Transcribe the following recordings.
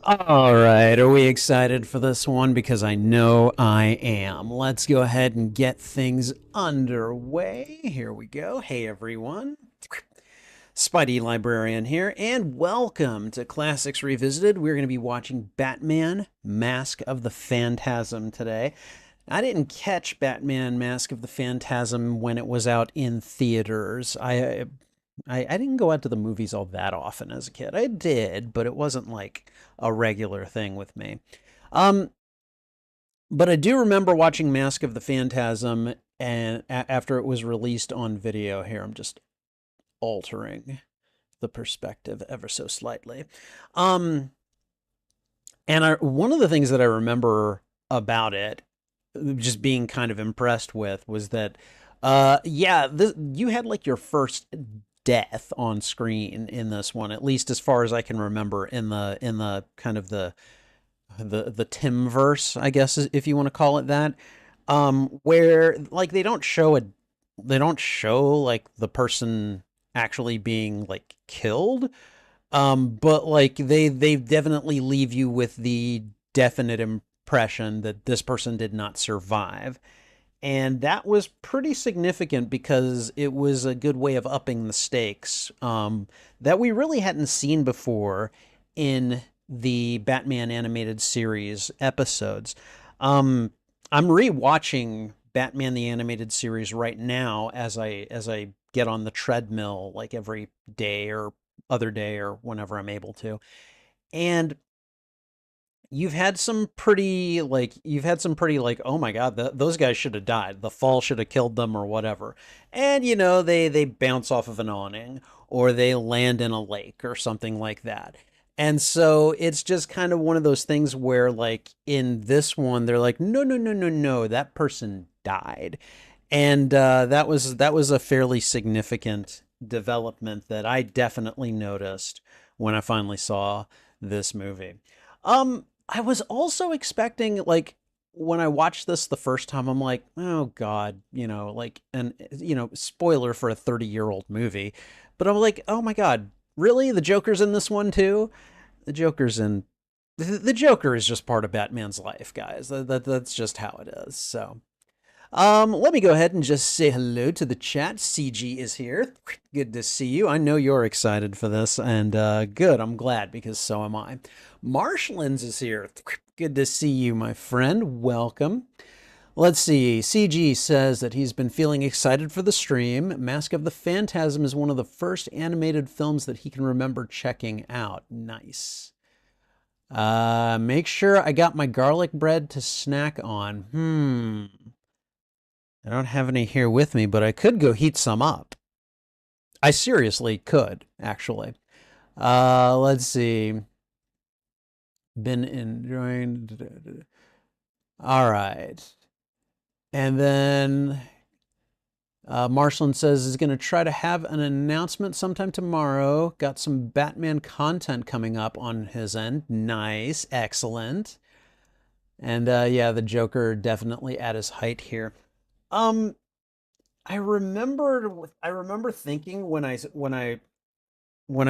All right, are we excited for this one? Because I know I am. Let's go ahead and get things underway. Here we go. Hey, everyone. Spidey Librarian here, and welcome to Classics Revisited. We're going to be watching Batman Mask of the Phantasm today. I didn't catch Batman Mask of the Phantasm when it was out in theaters. I didn't go out to the movies all that often as a kid. I did, but it wasn't like a regular thing with me. Um, but I do remember watching Mask of the Phantasm and after it was released on video. Here, I'm just altering the perspective ever so slightly. Um, one of the things that I remember about it, just being kind of impressed with, was that, yeah, you had like your first death on screen in this one, at least as far as I can remember in the kind of the Timverse, I guess, if you want to call it that, where like they don't show like the person actually being like killed, but like they definitely leave you with the definite impression that this person did not survive. And that was pretty significant because it was a good way of upping the stakes, that we really hadn't seen before in the Batman animated series episodes. Um, I'm rewatching Batman the animated series right now as I get on the treadmill like every day or other day or whenever I'm able to. And you've had some pretty like, oh my god, those guys should have died, the fall should have killed them or whatever. And you know, they bounce off of an awning or they land in a lake or something like that. And so it's just kind of one of those things where like in this one they're like, no, no, no, no, no, that person died. And that was a fairly significant development that I definitely noticed when I finally saw this movie. I was also expecting, like, when I watched this the first time, I'm like, oh God, like, and spoiler for a 30-year-old movie, but I'm like, oh my God, really? The Joker's in this one too? The Joker's in. The Joker is just part of Batman's life, guys. That's just how it is. So, let me go ahead and just say hello to the chat. CG is here. Good to see you. I know you're excited for this, and good. I'm glad because so am I. Marshlands is here. Good to see you, my friend. Welcome. Let's see. CG says that he's been feeling excited for the stream. Mask of the Phantasm is one of the first animated films that he can remember checking out. Nice. Make sure I got my garlic bread to snack on. I don't have any here with me, but I could go heat some up. I seriously could, actually. Let's see. Been enjoying. All right. And then Marshland says he's going to try to have an announcement sometime tomorrow. Got some Batman content coming up on his end. Nice. Excellent. And yeah, the Joker definitely at his height here. Um, I remember thinking when I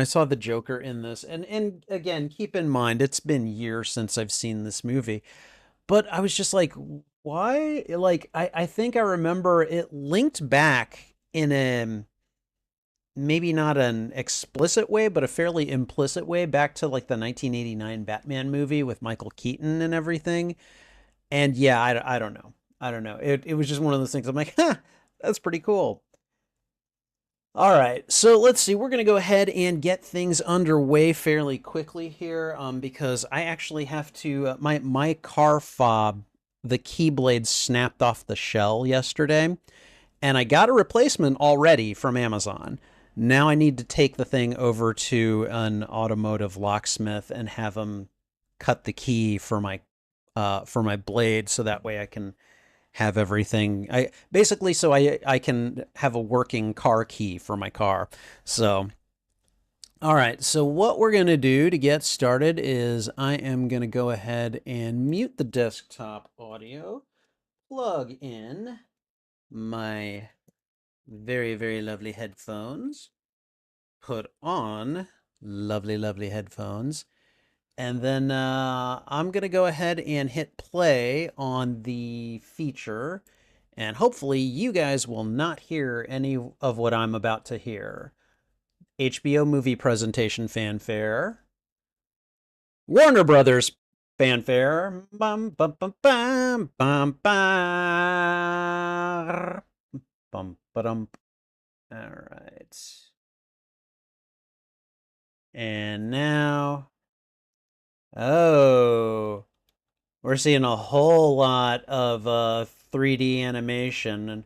saw the Joker in this, and again, keep in mind it's been years since I've seen this movie, but I was just like, why? Like, I think I remember it linked back in a maybe not an explicit way, but a fairly implicit way back to like the 1989 Batman movie with Michael Keaton and everything. And yeah, I don't know. I don't know. It was just one of those things. I'm like, huh, that's pretty cool. All right, so let's see. We're going to go ahead and get things underway fairly quickly here, because I actually have to. My car fob, the keyblade snapped off the shell yesterday, and I got a replacement already from Amazon. Now I need to take the thing over to an automotive locksmith and have him cut the key for my blade, so that way I can have everything. I basically so I can have a working car key for my car. So, all right. So what we're going to do to get started is I am going to go ahead and mute the desktop audio, plug in my very, very lovely headphones, put on lovely, lovely headphones, And then I'm going to go ahead and hit play on the feature. And hopefully, you guys will not hear any of what I'm about to hear. HBO movie presentation fanfare. Warner Brothers fanfare. Bum, bum, bum, bum, bum, bum. Bum, ba-dum. All right. And now, oh, we're seeing a whole lot of 3D animation, and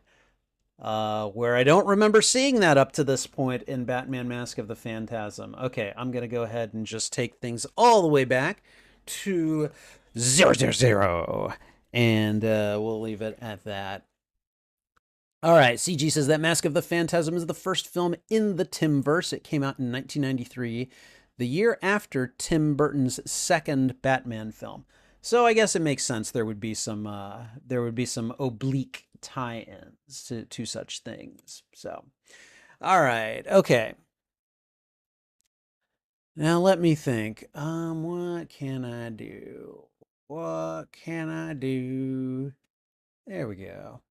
where I don't remember seeing that up to this point in Batman Mask of the Phantasm. Okay, I'm going to go ahead and just take things all the way back to 000, and we'll leave it at that. All right, CG says that Mask of the Phantasm is the first film in the Timverse. It came out in 1993, the year after Tim Burton's second Batman film. So I guess it makes sense there would be some oblique tie-ins to such things. So, all right, okay. Now let me think. What can I do? What can I do? There we go.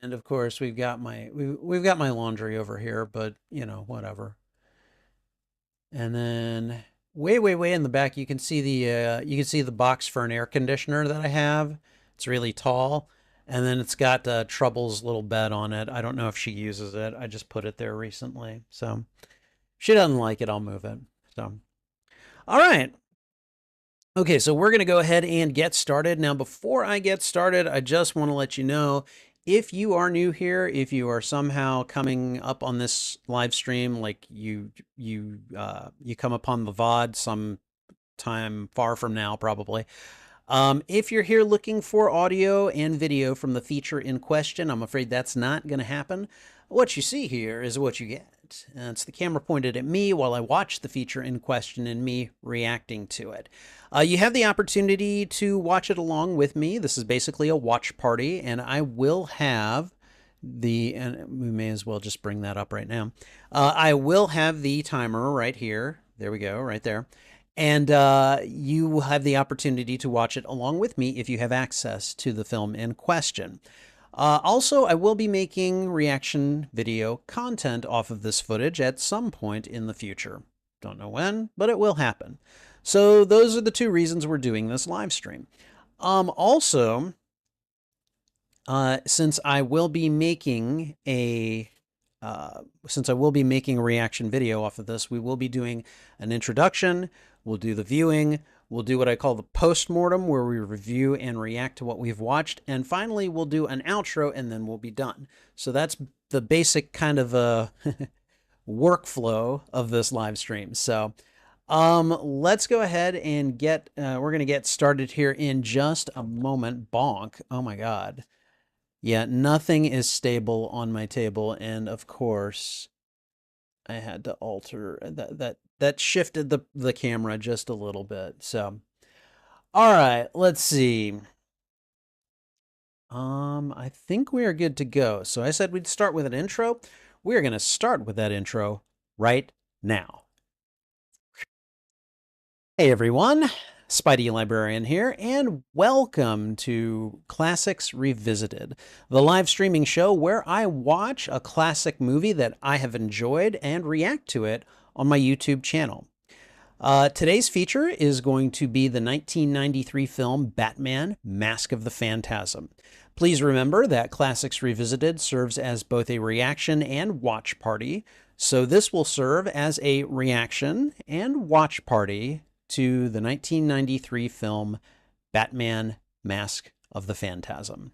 And of course, we've got my laundry over here, but you know, whatever. And then way in the back, you can see the box for an air conditioner that I have. It's really tall, and then it's got Trouble's little bed on it. I don't know if she uses it. I just put it there recently, so if she doesn't like it, I'll move it. So, all right. Okay, so we're going to go ahead and get started. Now, before I get started, I just want to let you know if you are new here, if you are somehow coming up on this live stream, like you come upon the VOD some time far from now, probably. If you're here looking for audio and video from the feature in question, I'm afraid that's not going to happen. What you see here is what you get. It's the camera pointed at me while I watch the feature in question and me reacting to it. You have the opportunity to watch it along with me. This is basically a watch party, and I will have and we may as well just bring that up right now. I will have the timer right here. There we go, right there. And you will have the opportunity to watch it along with me if you have access to the film in question. Also, I will be making reaction video content off of this footage at some point in the future. Don't know when, but it will happen. So those are the two reasons we're doing this live stream. Also, since I will be making a reaction video off of this, we will be doing an introduction. We'll do the viewing. We'll do what I call the post-mortem, where we review and react to what we've watched. And finally, we'll do an outro, and then we'll be done. So that's the basic kind of workflow of this live stream. So let's go ahead and we're going to get started here in just a moment. Bonk. Oh my God. Yeah, nothing is stable on my table, and of course, I had to alter that shifted the camera just a little bit. So, all right, let's see. I think we are good to go. So I said we'd start with an intro. We're going to start with that intro right now. Hey everyone, Spidey Librarian here, and welcome to Classics Revisited, the live streaming show where I watch a classic movie that I have enjoyed and react to it on my YouTube channel. Today's feature is going to be the 1993 film Batman Mask of the Phantasm. Please remember that Classics Revisited serves as both a reaction and watch party, so this will serve as a reaction and watch party to the 1993 film Batman Mask of the Phantasm.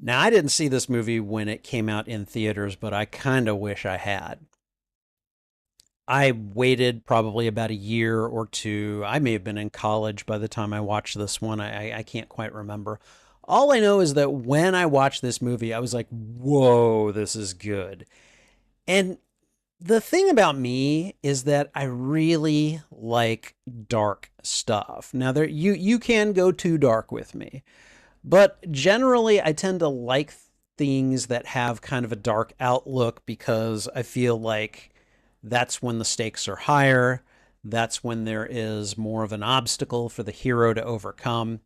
Now, I didn't see this movie when it came out in theaters, but I kind of wish I had. I waited probably about a year or two. I may have been in college by the time I watched this one. I can't quite remember. All I know is that when I watched this movie, I was like, whoa, this is good. And the thing about me is that I really like dark stuff. Now you can go too dark with me, but generally I tend to like things that have kind of a dark outlook because I feel like that's when the stakes are higher. That's when there is more of an obstacle for the hero to overcome.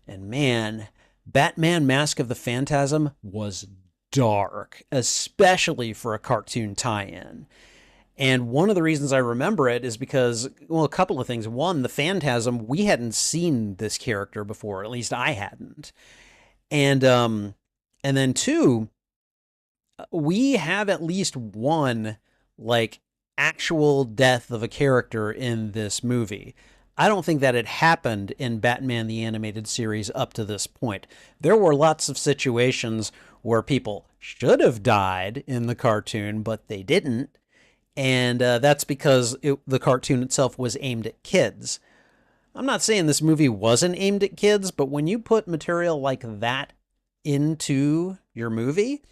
And man, Batman Mask of the Phantasm was dark, especially for a cartoon tie in. And one of the reasons I remember it is because, well, a couple of things. One, the Phantasm, we hadn't seen this character before, at least I hadn't. And then two, we have at least one like actual death of a character in this movie. I don't think that had happened in Batman the Animated Series up to this point. There were lots of situations where people should have died in the cartoon, but they didn't. And that's because the cartoon itself was aimed at kids. I'm not saying this movie wasn't aimed at kids, but when you put material like that into your movie,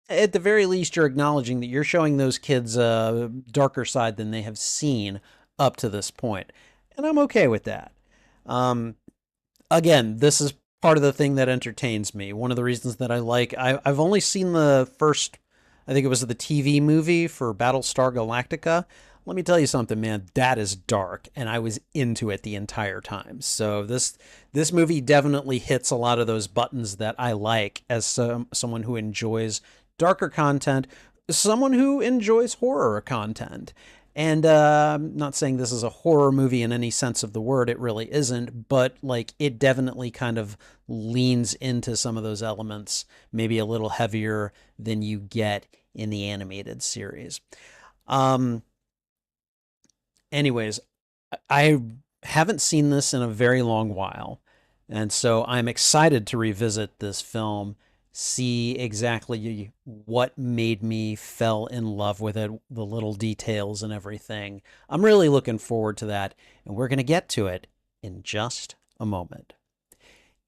at the very least, you're acknowledging that you're showing those kids a darker side than they have seen up to this point. And I'm okay with that. Um, Again, this is part of the thing that entertains me. One of the reasons that I've only seen the first, I think it was the TV movie for Battlestar Galactica. Let me tell you something, man, that is dark, and I was into it the entire time. So this movie definitely hits a lot of those buttons that I like as someone who enjoys darker content, someone who enjoys horror content. And I'm not saying this is a horror movie in any sense of the word, it really isn't, but like it definitely kind of leans into some of those elements, maybe a little heavier than you get in the animated series. Um, Anyways, I haven't seen this in a very long while, and so I'm excited to revisit this film, see exactly what made me fell in love with it, the little details and everything. I'm really looking forward to that, and we're going to get to it in just a moment.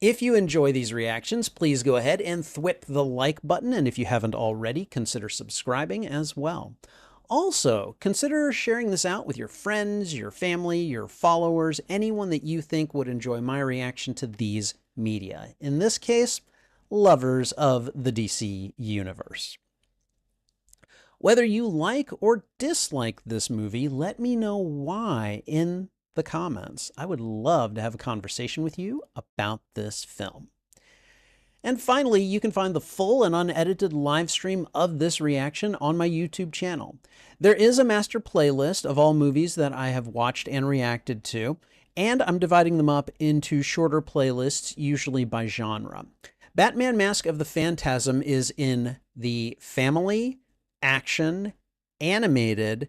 If you enjoy these reactions, please go ahead and thwip the like button, and if you haven't already, consider subscribing as well. Also, consider sharing this out with your friends, your family, your followers, anyone that you think would enjoy my reaction to these media. In this case, lovers of the DC universe. Whether you like or dislike this movie, let me know why in the comments. I would love to have a conversation with you about this film. And finally, you can find the full and unedited live stream of this reaction on my YouTube channel. There is a master playlist of all movies that I have watched and reacted to, and I'm dividing them up into shorter playlists, usually by genre. Batman Mask of the Phantasm is in the family, action, animated,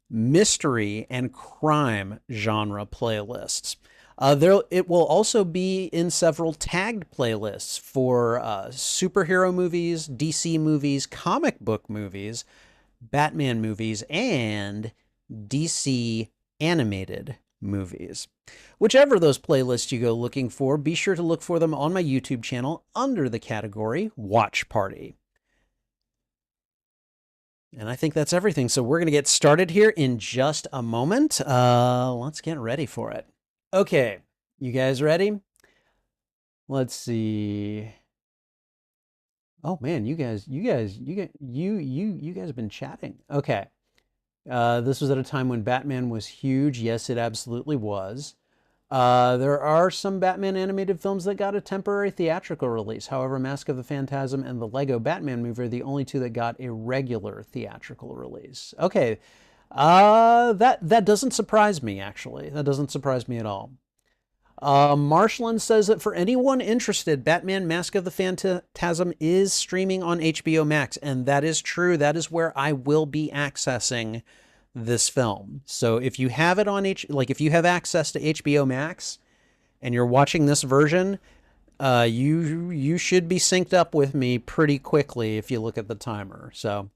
mystery, and crime genre playlists. It will also be in several tagged playlists for superhero movies, DC movies, comic book movies, Batman movies, and DC animated movies. Whichever of those playlists you go looking for, be sure to look for them on my YouTube channel under the category Watch Party. And I think that's everything. So we're going to get started here in just a moment. Let's get ready for it. Okay, you guys ready? Let's see. Oh man, you guys have been chatting. Okay. This was at a time when Batman was huge. Yes, it absolutely was. There are some Batman animated films that got a temporary theatrical release. However, Mask of the Phantasm and the Lego Batman movie are the only two that got a regular theatrical release. Okay. That doesn't surprise me, actually. That doesn't surprise me at all. Marshland says that for anyone interested, Batman Mask of the Phantasm is streaming on HBO Max, and that is true. That is where I will be accessing this film. So if you have it on if you have access to HBO Max and you're watching this version, you should be synced up with me pretty quickly if you look at the timer. So,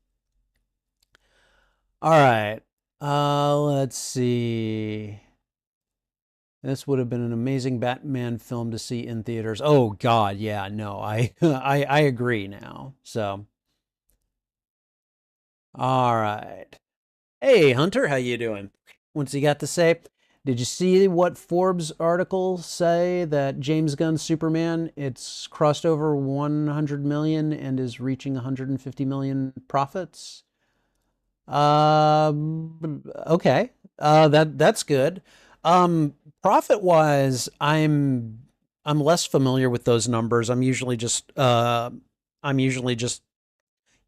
all right. Let's see. This would have been an amazing Batman film to see in theaters. Oh God, yeah, no, I agree now. So, all right. Hey Hunter, how you doing? What's he got to say? Did you see what Forbes article say that James Gunn's Superman, it's crossed over 100 million and is reaching 150 million profits? Okay. That's good. Um, Profit wise, I'm less familiar with those numbers. I'm usually just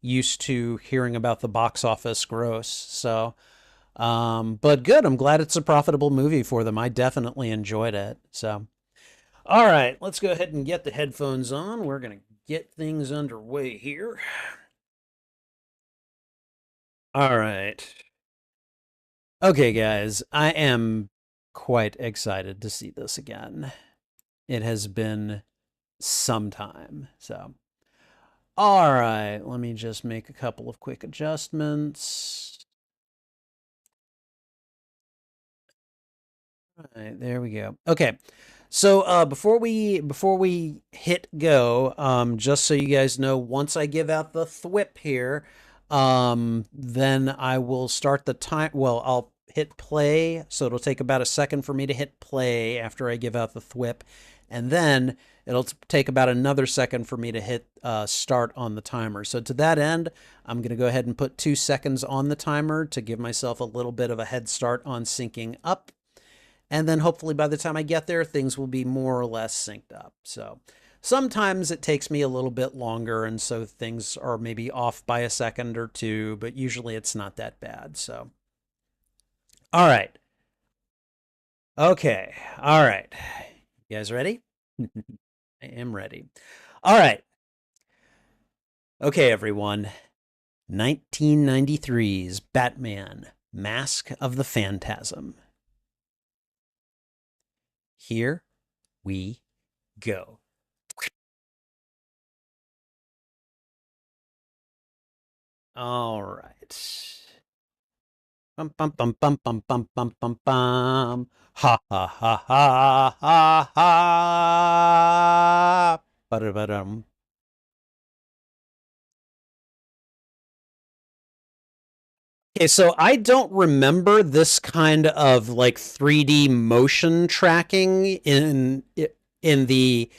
used to hearing about the box office gross. So, but good. I'm glad it's a profitable movie for them. I definitely enjoyed it. So, all right, let's go ahead and get the headphones on. We're gonna get things underway here. All right. Okay, guys, I am quite excited to see this again. It has been some time. So, all right, let me just make a couple of quick adjustments. All right, there we go. Okay. So before we hit go, just so you guys know, once I give out the thwip here, then I will start the time. Well, I'll hit play, so it'll take about a second for me to hit play after I give out the thwip, and then it'll take about another second for me to hit start on the timer. So to that end, I'm gonna go ahead and put 2 seconds on the timer to give myself a little bit of a head start on syncing up. And then hopefully by the time I get there, things will be more or less synced up. So sometimes it takes me a little bit longer, and so things are maybe off by a second or two, but usually it's not that bad. So, all right. Okay. All right. You guys ready? I am ready. All right. Okay, everyone. 1993's Batman Mask of the Phantasm. Here we go. All right. Bum bum bum bum bum bum bum bum bum. Ha ha ha ha ha ha. Ba-da-ba-dum. Okay, so I don't remember this kind of like 3D motion tracking in the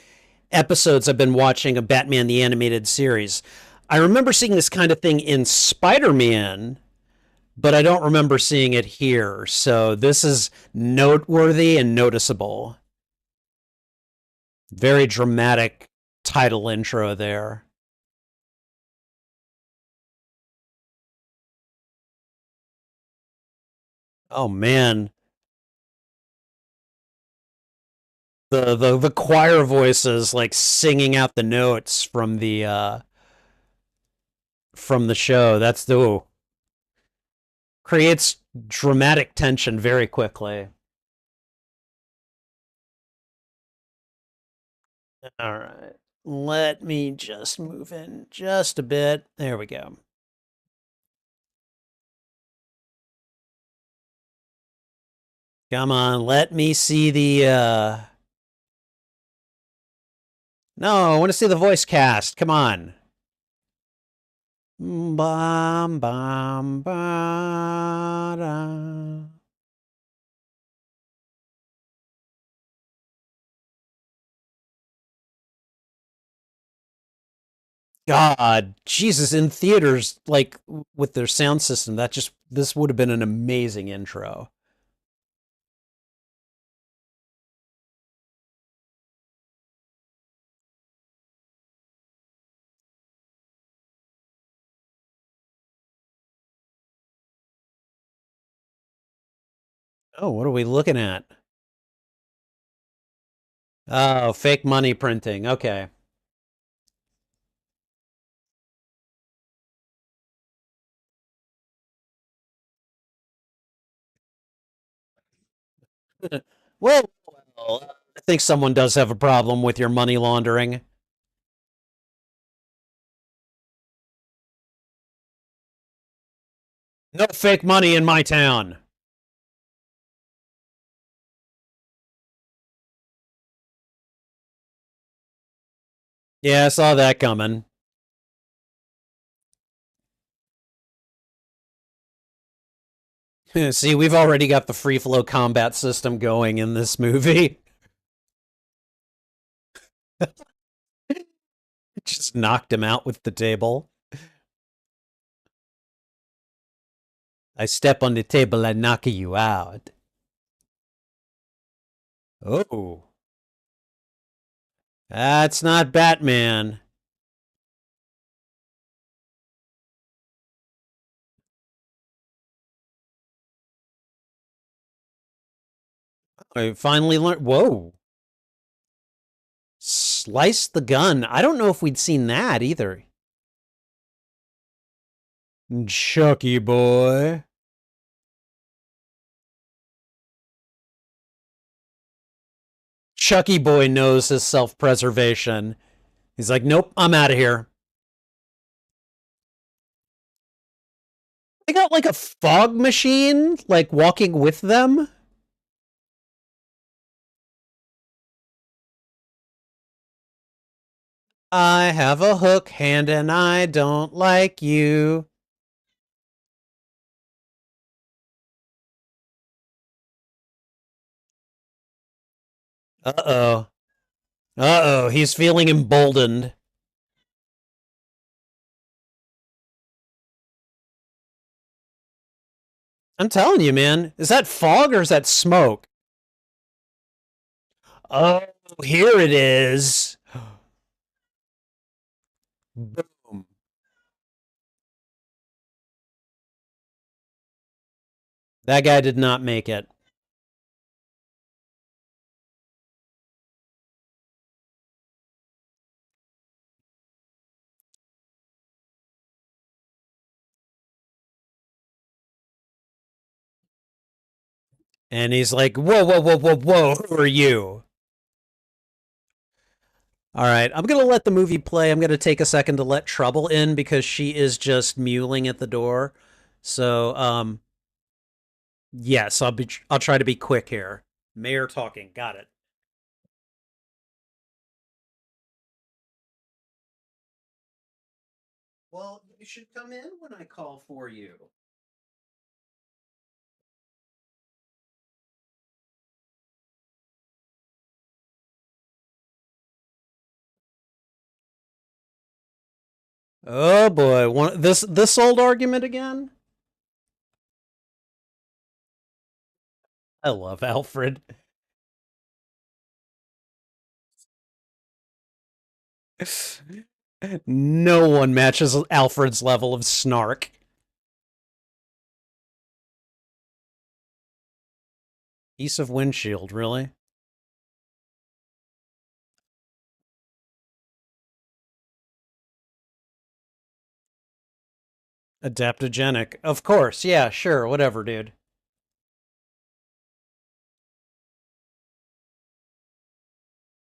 episodes I've been watching of Batman the Animated Series. I remember seeing this kind of thing in Spider-Man, but I don't remember seeing it here. So this is noteworthy and noticeable. Very dramatic title intro there. Oh man, the choir voices like singing out the notes from the show. That's the ooh, creates dramatic tension very quickly. All right. Let me just move in just a bit. There we go. Come on, let me see the no, I want to see the voice cast. Come on. Bam bam ba da. God, Jesus, in theaters, like with their sound system, this would have been an amazing intro. Oh, what are we looking at? Oh, fake money printing. Okay. well, I think someone does have a problem with your money laundering. No fake money in my town. Yeah, I saw that coming. See, we've already got the free flow combat system going in this movie. Just knocked him out with the table. I step on the table, I knock you out. Oh, that's not Batman. I finally learned. Whoa. Slice the gun. I don't know if we'd seen that either. Chucky boy. Chucky boy knows his self preservation. He's like, nope, I'm out of here. They got like a fog machine, like walking with them. I have a hook hand and I don't like you. Uh oh. Uh oh. He's feeling emboldened. I'm telling you, man. Is that fog or is that smoke? Oh, here it is. Boom. That guy did not make it. And he's like, whoa, whoa, whoa, whoa, whoa, who are you? All right, I'm going to let the movie play. I'm going to take a second to let Trouble in because she is just mewling at the door. So, yes, I'll try to be quick here. Mayor talking. Got it. Well, you should come in when I call for you. Oh boy, this old argument again? I love Alfred. No one matches Alfred's level of snark. Piece of windshield, really? Adaptogenic. Of course, yeah, sure, whatever, dude.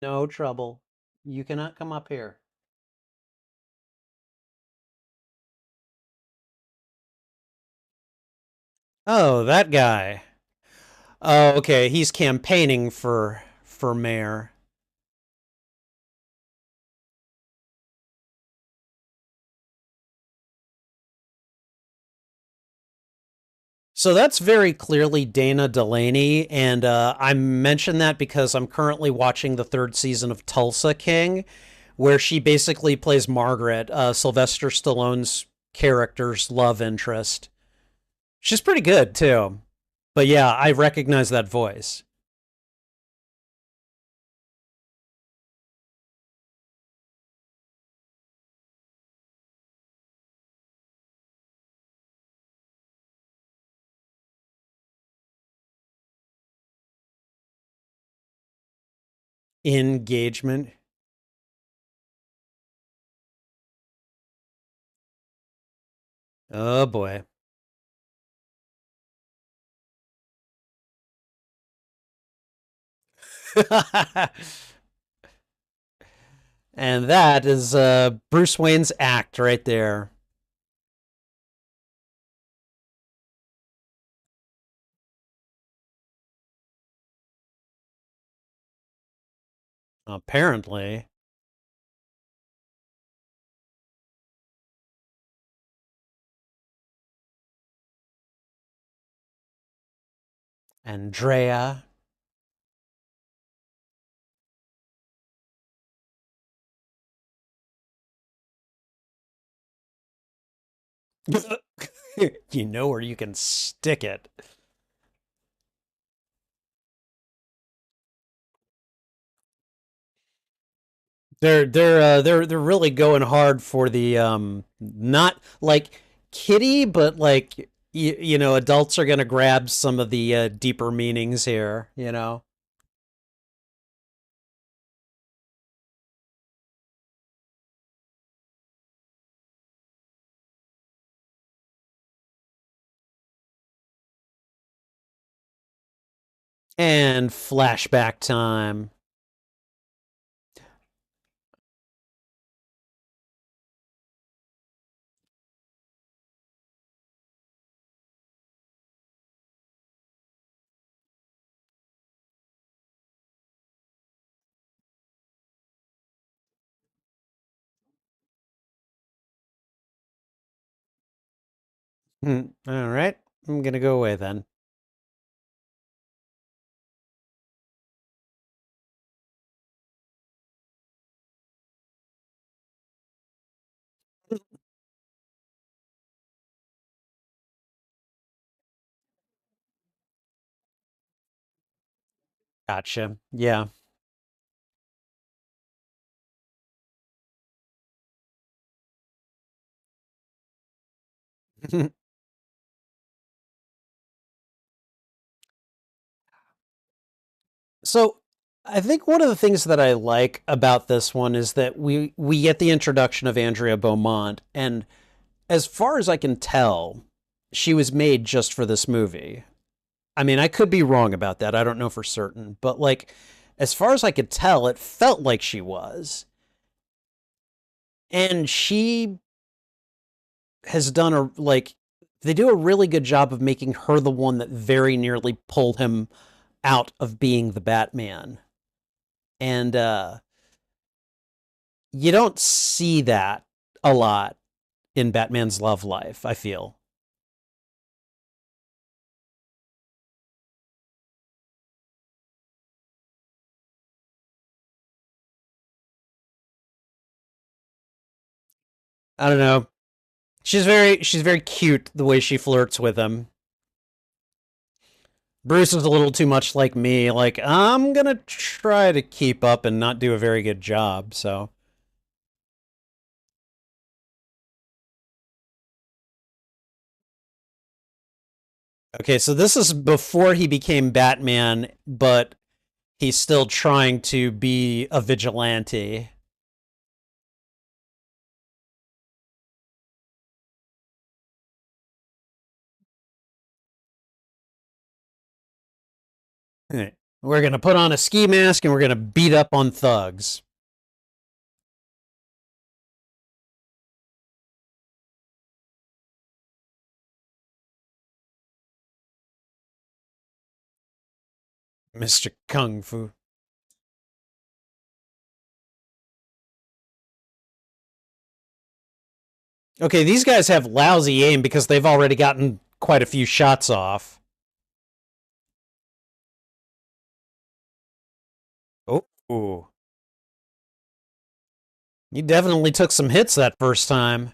No trouble. You cannot come up here. Oh, that guy. Oh, okay, he's campaigning for mayor. So that's very clearly Dana Delaney, and I mention that because I'm currently watching the third season of Tulsa King, where she basically plays Margaret, Sylvester Stallone's character's love interest. She's pretty good too. But yeah, I recognize that voice. Engagement. Oh boy. And that is Bruce Wayne's act right there. Apparently. Andrea. You know where you can stick it. They're really going hard for the not like kitty, but like you know, adults are gonna grab some of the deeper meanings here, you know. And flashback time. All right, I'm gonna go away then. Gotcha. Yeah. So I think one of the things that I like about this one is that we get the introduction of Andrea Beaumont, and as far as I can tell, she was made just for this movie. I mean, I could be wrong about that. I don't know for certain, but like as far as I could tell, it felt like she was. And she has done a like they do a really good job of making her the one that very nearly pulled him out of being the Batman. And you don't see that a lot in Batman's love life, I feel. I don't know. She's very cute the way she flirts with him. Bruce is a little too much like me. Like, I'm gonna try to keep up and not do a very good job. So, okay, so this is before he became Batman, but he's still trying to be a vigilante. We're gonna put on a ski mask and we're gonna beat up on thugs. Mr. Kung Fu. Okay, these guys have lousy aim because they've already gotten quite a few shots off. Oh, you definitely took some hits that first time.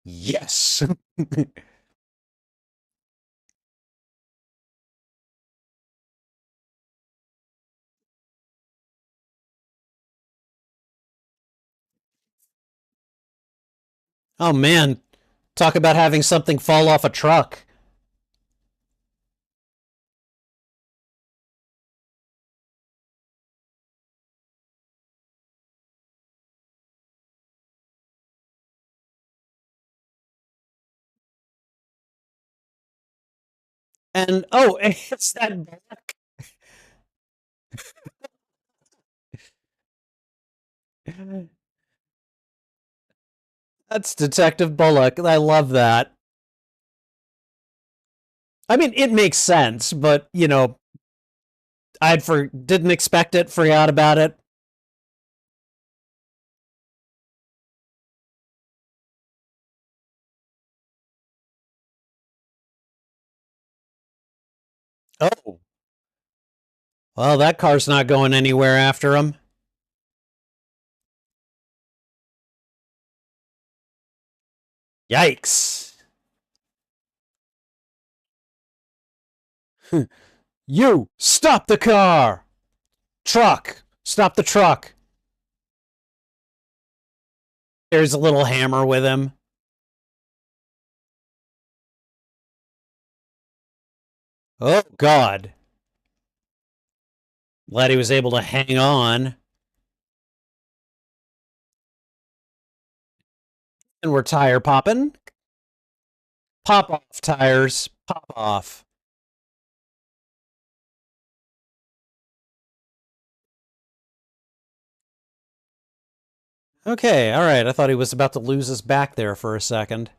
Yes. Oh man, talk about having something fall off a truck. And oh, it's that black. That's Detective Bullock. I love that. I mean, it makes sense, but you know, didn't expect it, forgot about it. Oh, well, that car's not going anywhere after him. Yikes. You stop the car. Truck. Stop the truck. There's a little hammer with him. Oh, God. Glad he was able to hang on. And we're tire popping. Pop off tires. Pop off. Okay, all right. I thought he was about to lose his back there for a second.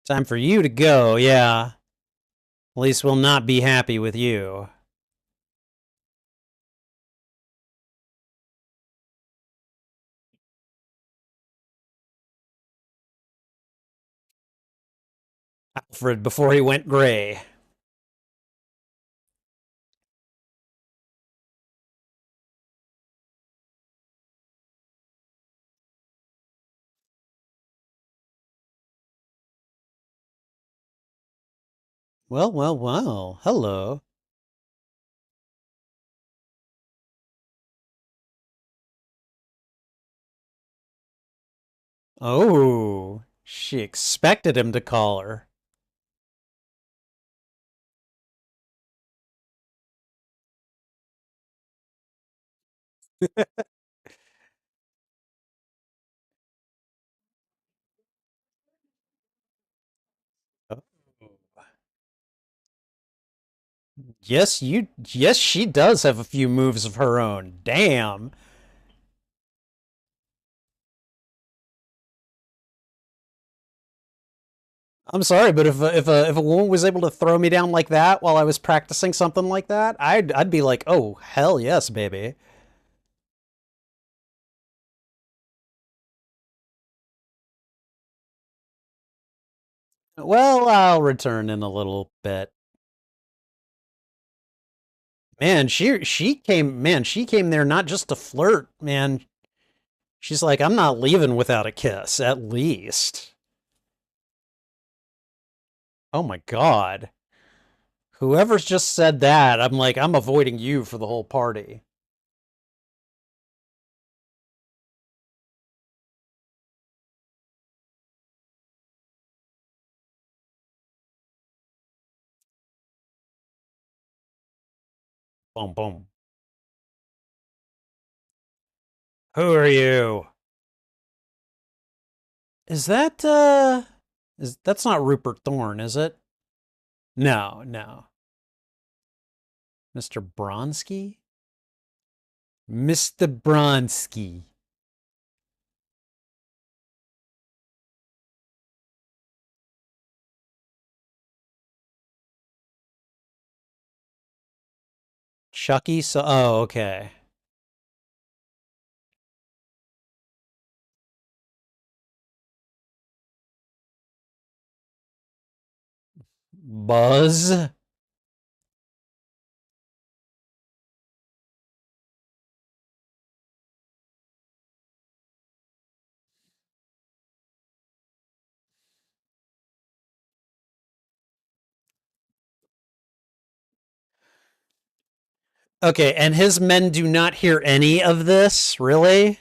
Time for you to go, yeah. Police will not be happy with you. Alfred before he went gray. Well, well, well. Hello. Oh, she expected him to call her. Oh. Yes, she does have a few moves of her own. Damn. I'm sorry, but if a woman was able to throw me down like that while I was practicing something like that, I'd be like, "Oh, hell yes, baby." Well, I'll return in a little bit. Man, she came there not just to flirt, man. She's like, "I'm not leaving without a kiss, at least." Oh my god. Whoever's just said that, I'm like, I'm avoiding you for the whole party. Boom, boom. Who are you? Is that is that's not Rupert Thorne, is it? No, no. Mr. Bronsky? Mr. Bronsky. Chucky, so oh, okay. Buzz? Okay, and his men do not hear any of this, really?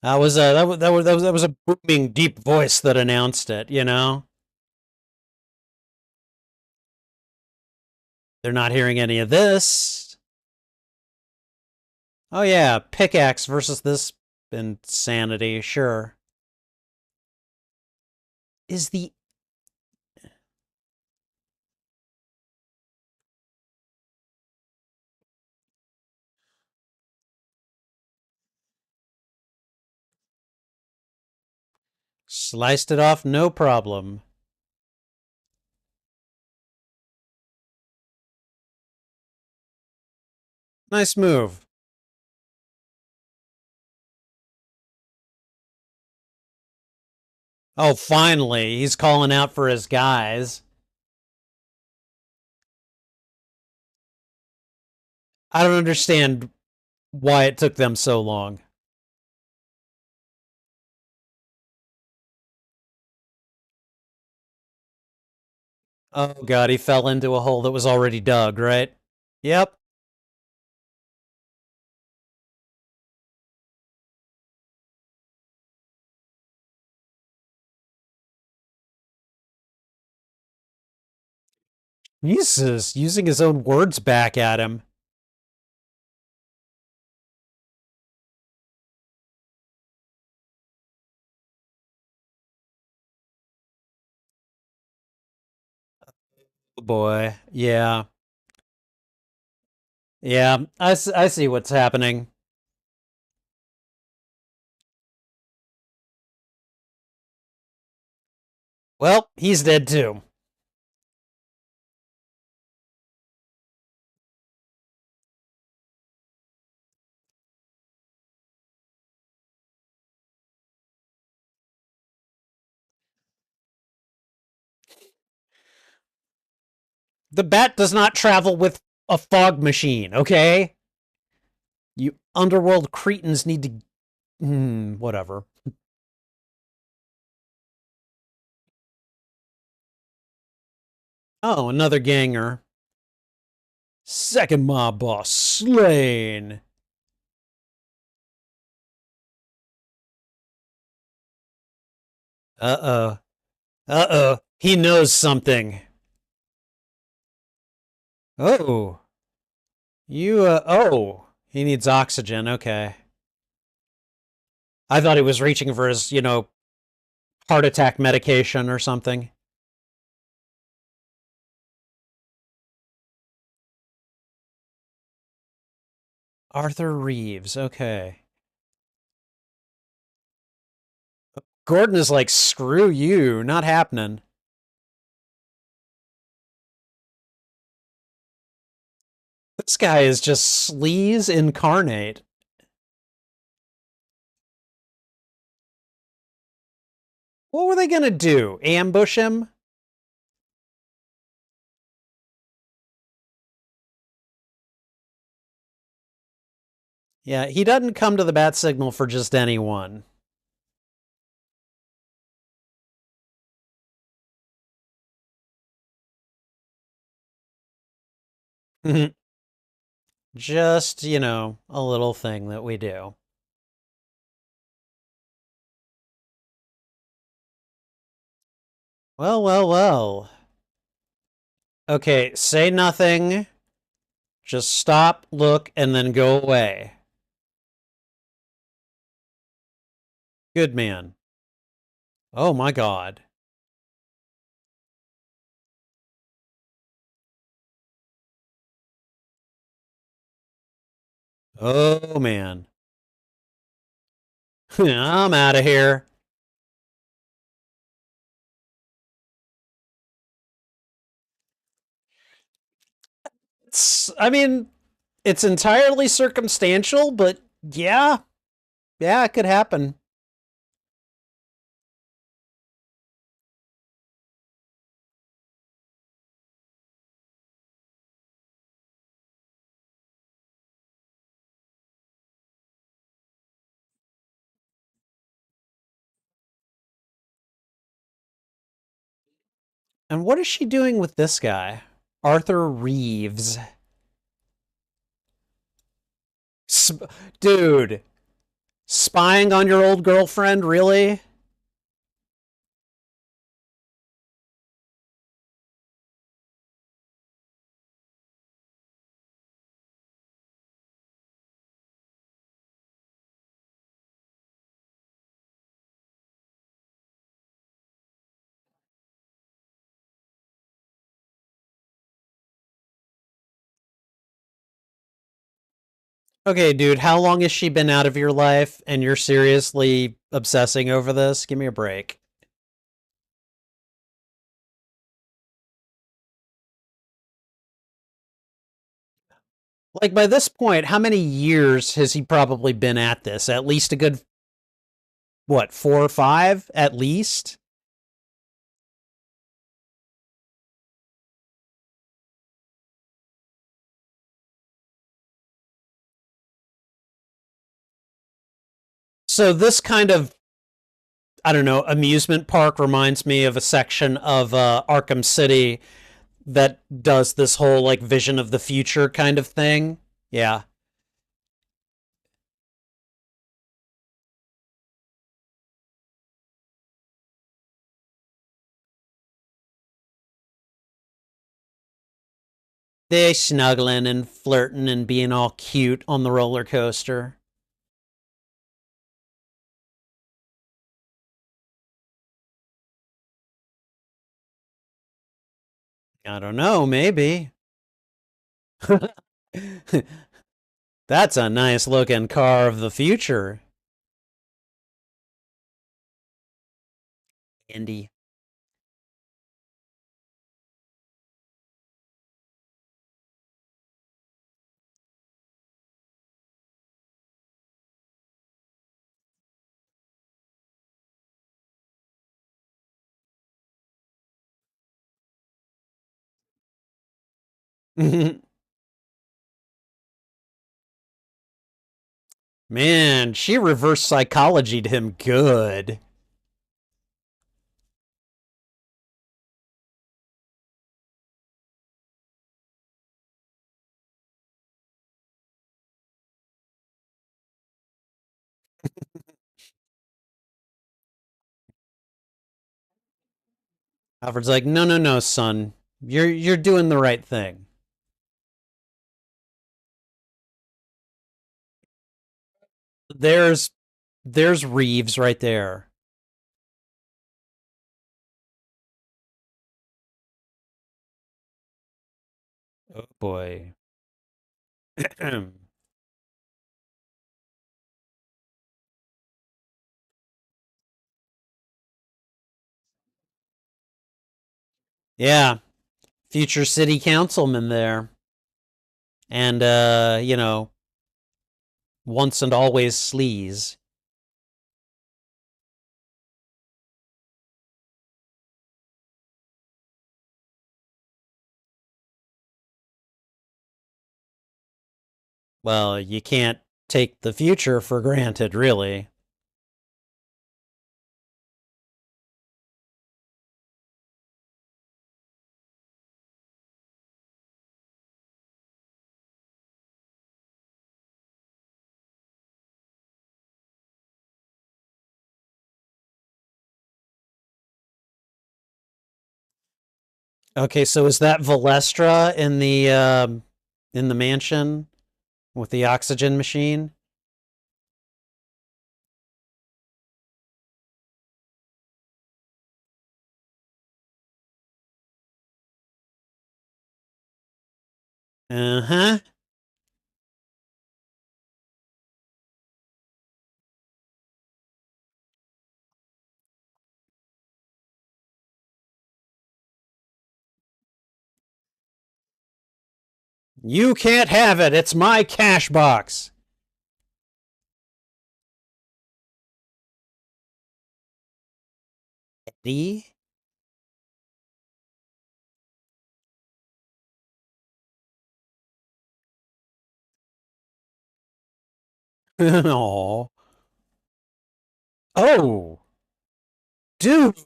That was a booming deep voice that announced it, you know? They're not hearing any of this. Oh yeah, pickaxe versus this insanity, sure. Is the sliced it off, no problem. Nice move. Oh, finally, he's calling out for his guys. I don't understand why it took them so long. Oh god, he fell into a hole that was already dug, right? Yep. Jesus, using his own words back at him. Oh boy. Yeah. Yeah. I see what's happening. Well, he's dead too. The bat does not travel with a fog machine, okay? You underworld cretins need to. Whatever. Oh, another ganger. Second mob boss slain. Uh oh. Uh oh. He knows something. Oh. Oh. He needs oxygen. Okay. I thought he was reaching for his, heart attack medication or something. Arthur Reeves. Okay. Gordon is like, screw you. Not happening. This guy is just sleaze incarnate. What were they gonna do? Ambush him? Yeah, he doesn't come to the bat signal for just anyone. Just, a little thing that we do. Well, well, well. Okay, say nothing. Just stop, look, and then go away. Good man. Oh my god. Oh man. I'm out of here. I mean, it's entirely circumstantial, but yeah, yeah, it could happen. And what is she doing with this guy? Arthur Reeves. Sp- Dude, spying on your old girlfriend, really? Okay, dude, how long has she been out of your life and you're seriously obsessing over this? Give me a break. Like, by this point, how many years has he probably been at this? At least a good, what, 4 or 5? At least? So this kind of, I don't know, amusement park reminds me of a section of Arkham City that does this whole like vision of the future kind of thing. Yeah. They snuggling and flirting and being all cute on the roller coaster. I don't know, maybe. That's a nice looking car of the future, Andy. Man, she reverse psychologied him good. Alfred's like, no, no, no, son. You're doing the right thing. There's there's Reeves right there. Oh boy. Yeah, future city councilman there. And once and always sleaze. Well, you can't take the future for granted, really. Okay, so is that Valestra in the mansion with the oxygen machine? Uh-huh. You can't have it. It's my cash box. Eddie? Oh. Oh, dude.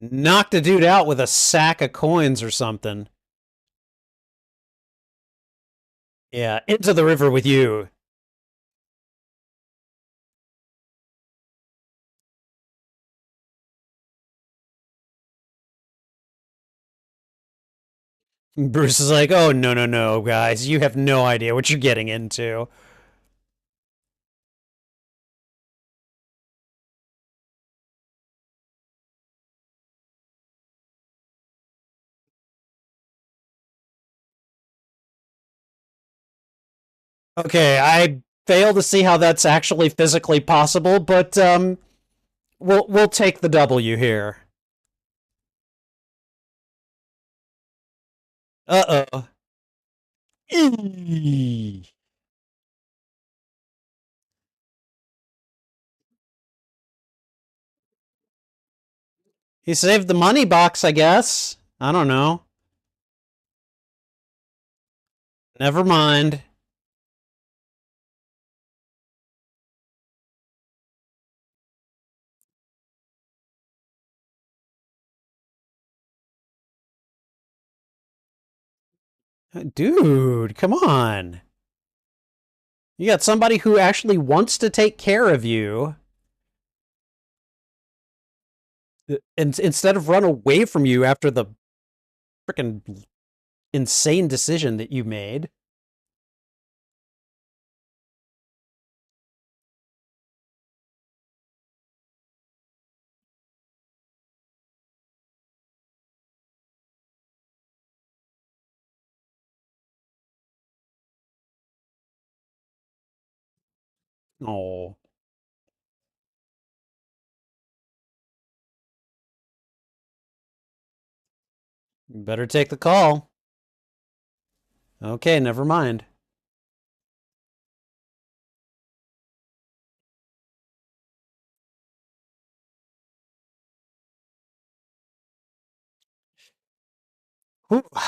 Knocked a dude out with a sack of coins or something. Yeah, into the river with you. Bruce is like, oh, no, no, no, guys. You have no idea what you're getting into. Okay, I fail to see how that's actually physically possible, but we'll take the W here. Uh-oh. Eee. He saved the money box, I guess. I don't know. Never mind. Dude, come on. You got somebody who actually wants to take care of you, and instead of run away from you after the freaking insane decision that you made. Oh, better take the call. Okay, never mind.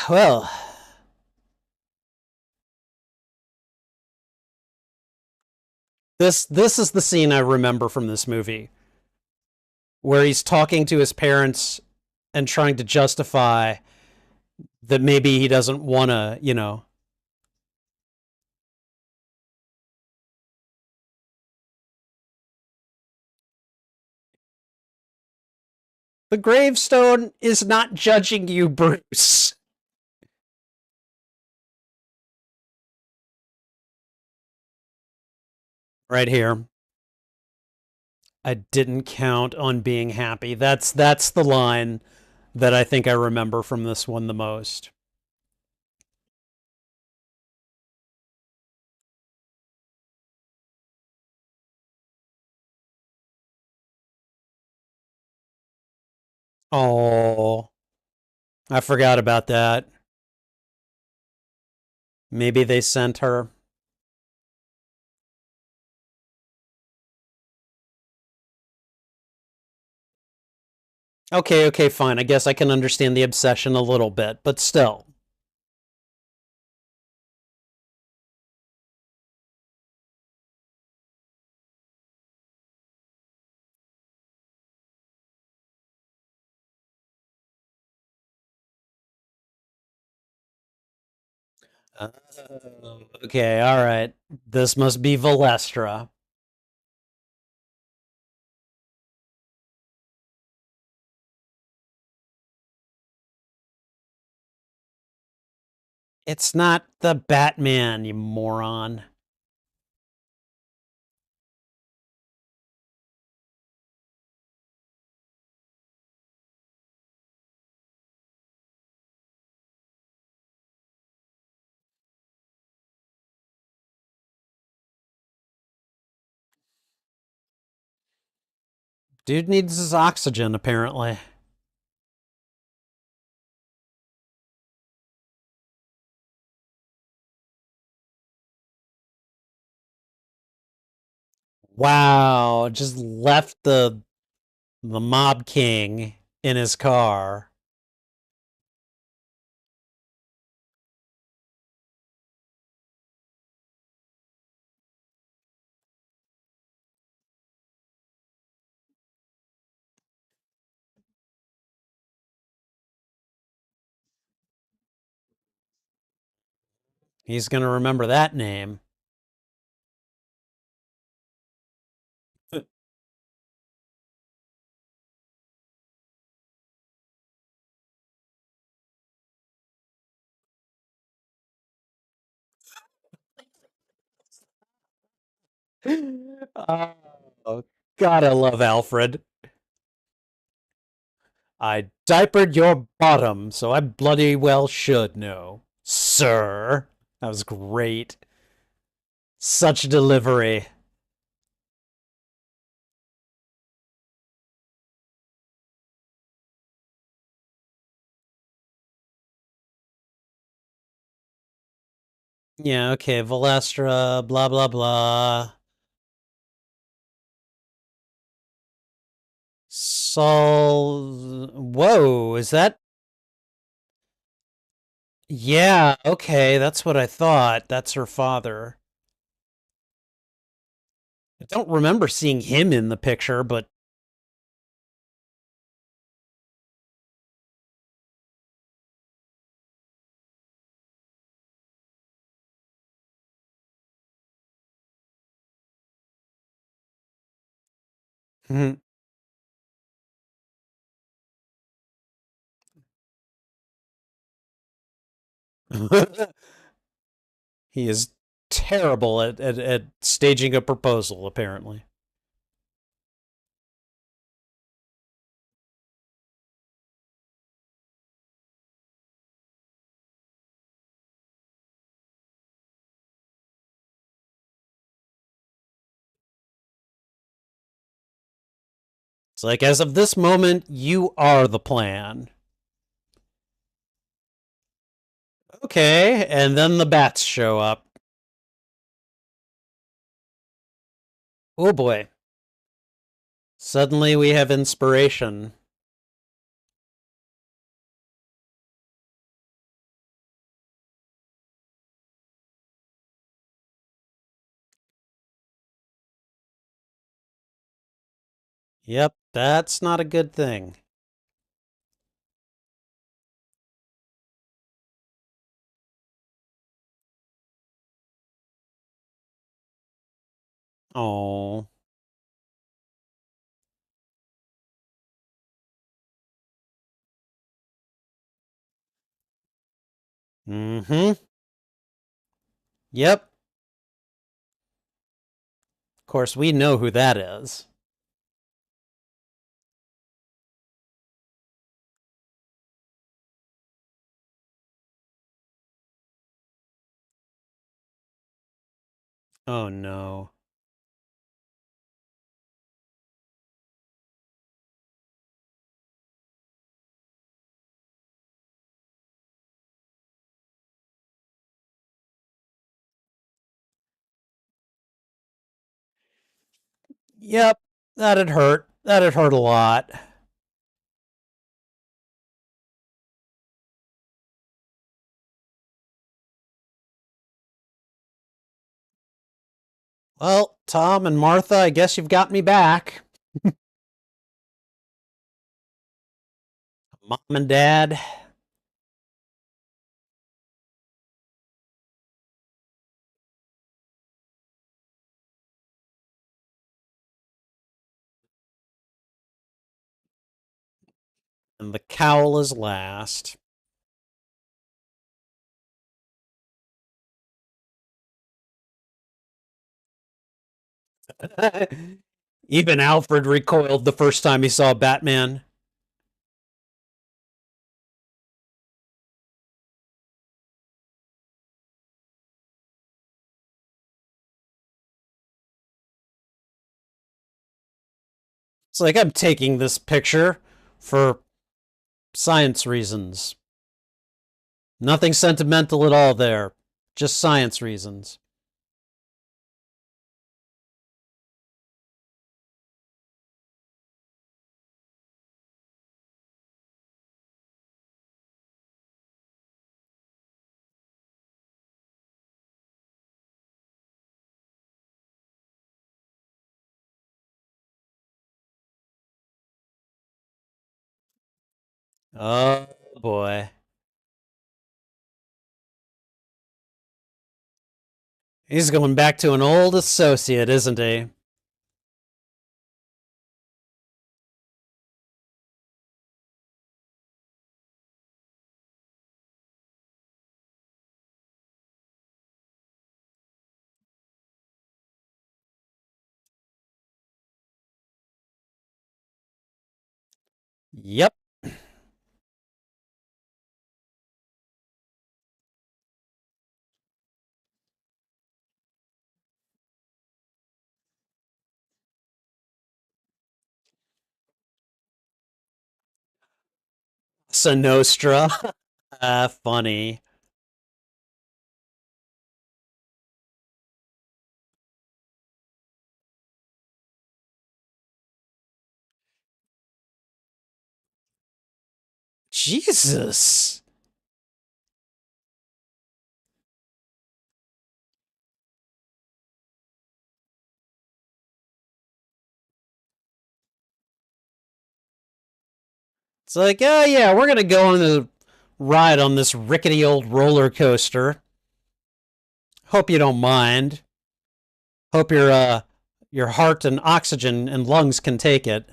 Well, this is the scene I remember from this movie where he's talking to his parents and trying to justify that maybe he doesn't want to. The gravestone is not judging you, Bruce. Right here. I didn't count on being happy. That's the line that I think I remember from this one the most. Oh, I forgot about that. Maybe they sent her. Okay, okay, fine. I guess I can understand the obsession a little bit, but still. Oh, okay, all right. This must be Valestra. It's not the Batman, you moron. Dude needs his oxygen, apparently. Wow, just left the Mob King in his car. He's gonna remember that name. Oh, God, I love Alfred. I diapered your bottom, so I bloody well should know. Sir. That was great. Such delivery. Yeah, okay, Valestra, blah, blah, blah. Sol. Whoa, is that? Yeah, okay, that's what I thought. That's her father. I don't remember seeing him in the picture, but He is terrible at staging a proposal, apparently. It's like, as of this moment, you are the plan. Okay, and then the bats show up. Oh boy. Suddenly we have inspiration. Yep, that's not a good thing. Oh. Mm-hmm. Yep. Of course, we know who that is. Oh no. Yep, that'd hurt. That'd hurt a lot. Well, Tom and Martha, I guess you've got me back. Mom and Dad. And the cowl is last. Even Alfred recoiled the first time he saw Batman. It's like, I'm taking this picture for science reasons. Nothing sentimental at all there. Just science reasons. Oh boy. He's going back to an old associate, isn't he? Yep. Sinostra. Funny. Jesus. It's like, oh yeah, we're gonna go on the ride on this rickety old roller coaster. Hope you don't mind. Hope you're Your heart and oxygen and lungs can take it.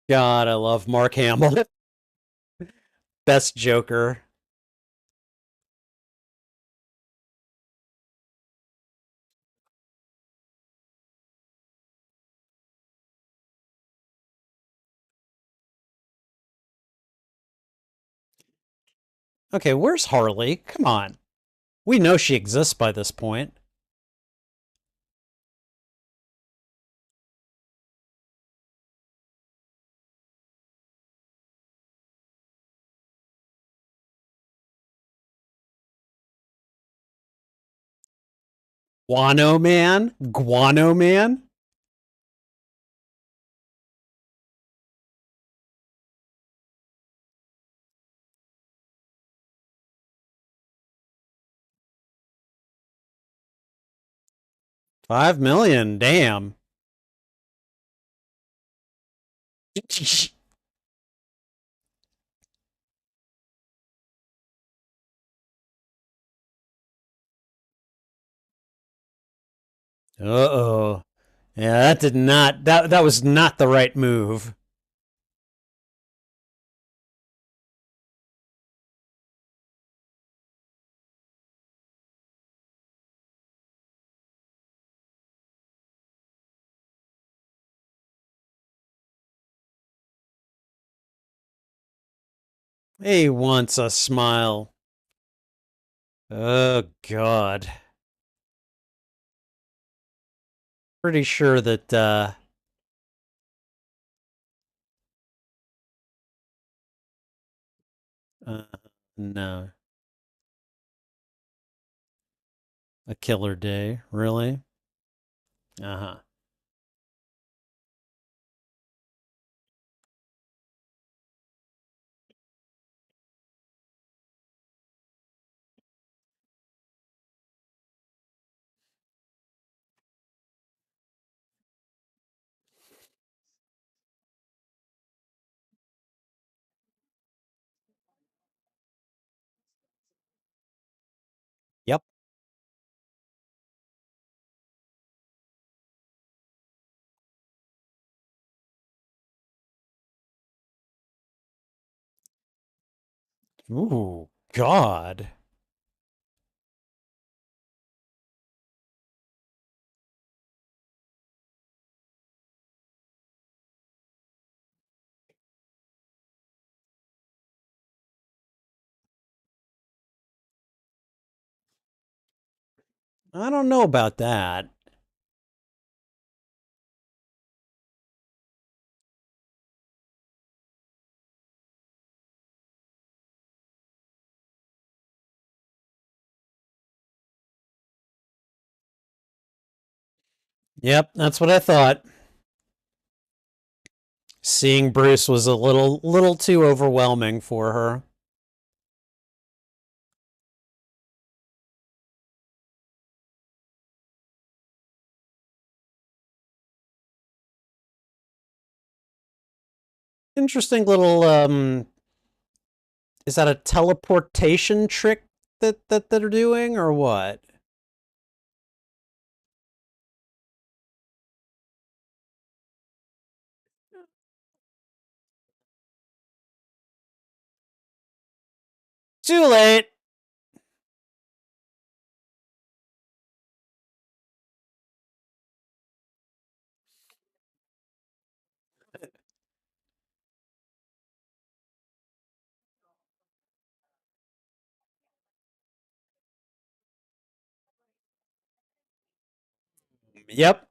God, I love Mark Hamill. Best Joker. Okay, where's Harley? Come on. We know she exists by this point. Guano Man? Guano Man? $5 million. Damn. Uh-oh. Yeah, that did not that was not the right move. He wants a smile. Oh God. Pretty sure that uh no. A killer day, really? Uh-huh. Yep. Ooh, God. I don't know about that. Yep, that's what I thought. Seeing Bruce was a little too overwhelming for her. Interesting little is that a teleportation trick that they're doing or what? Too late. Yep.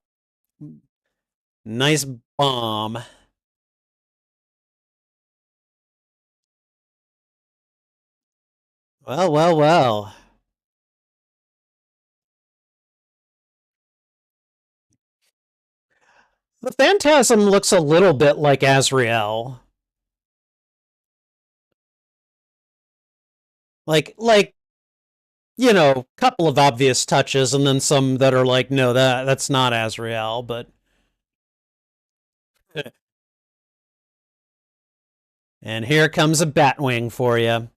Nice bomb. Well, well, well. The Phantasm looks a little bit like Azrael. Like couple of obvious touches and then some that are like, no, that's not Azrael, but And here comes a Batwing for you.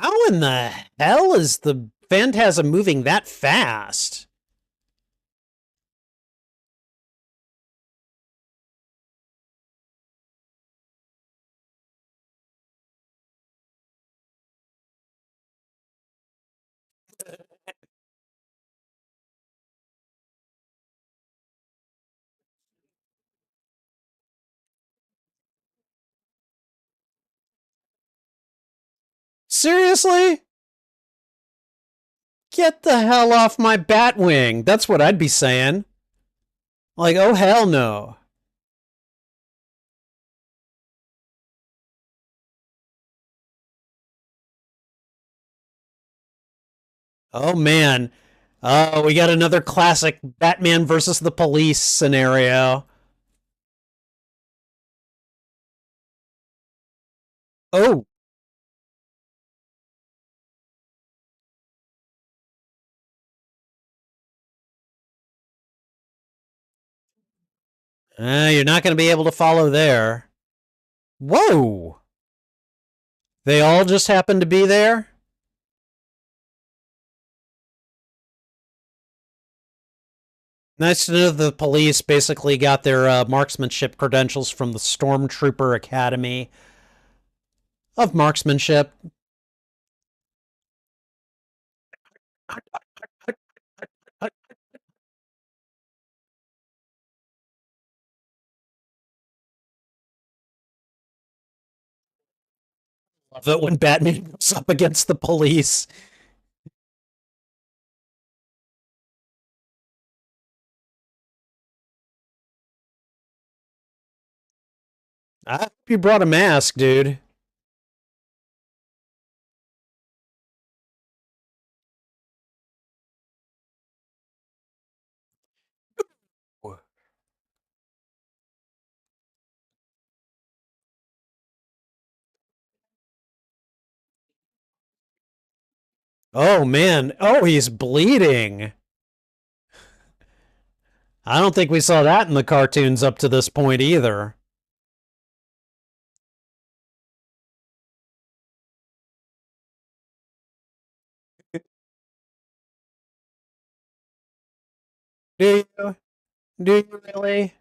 How in the hell is the Phantasm moving that fast? Seriously? Get the hell off my Batwing. That's what I'd be saying. Like, oh hell no. Oh man. Oh, we got another classic Batman versus the police scenario. Oh, you're not going to be able to follow there. Whoa. They all just happen to be there? Nice to know the police basically got their marksmanship credentials from the Stormtrooper Academy of Marksmanship. Love it when Batman goes up against the police. I hope you brought a mask, dude. Oh man. Oh, he's bleeding. I don't think we saw that in the cartoons up to this point either. Do you? Do you really?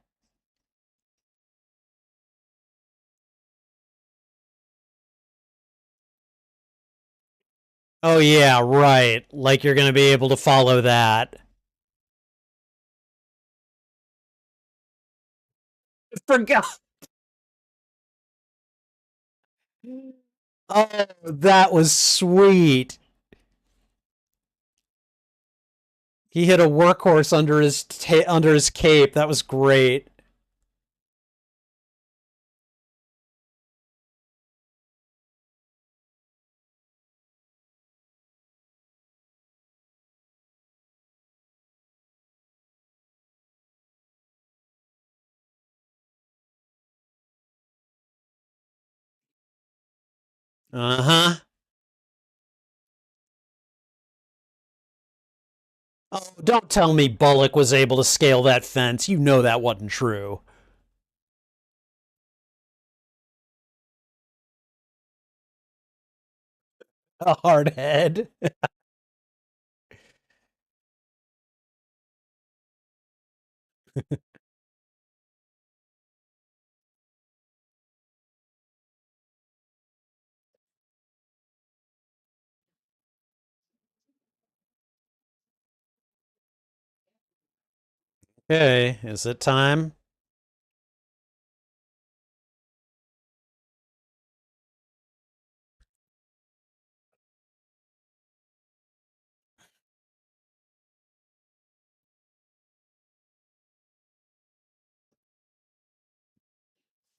Oh yeah, right. Like you're gonna be able to follow that. I forgot. Oh, that was sweet. He hit a workhorse under his cape. That was great. Uh huh. Oh, don't tell me Bullock was able to scale that fence. You know that wasn't true. A hard head. Okay, is it time?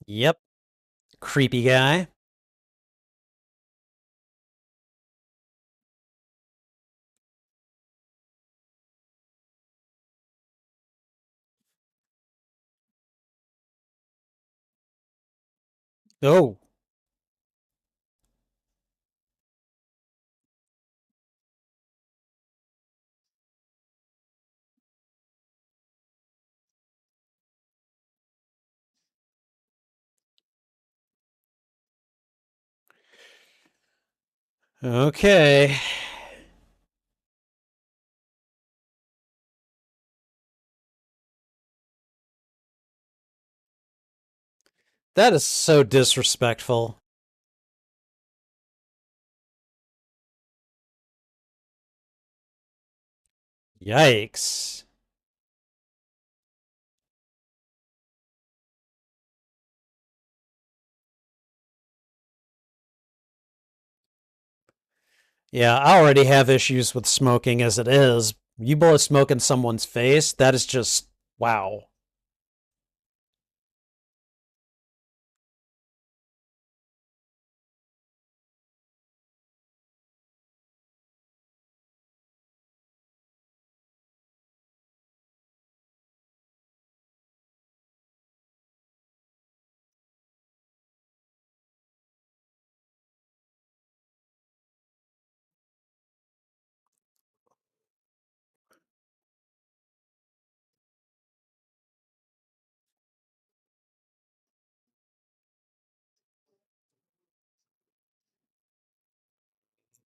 Yep. Creepy guy. Oh, Okay. That is so disrespectful. Yikes. Yeah, I already have issues with smoking as it is. You blow smoke in someone's face, that is just wow.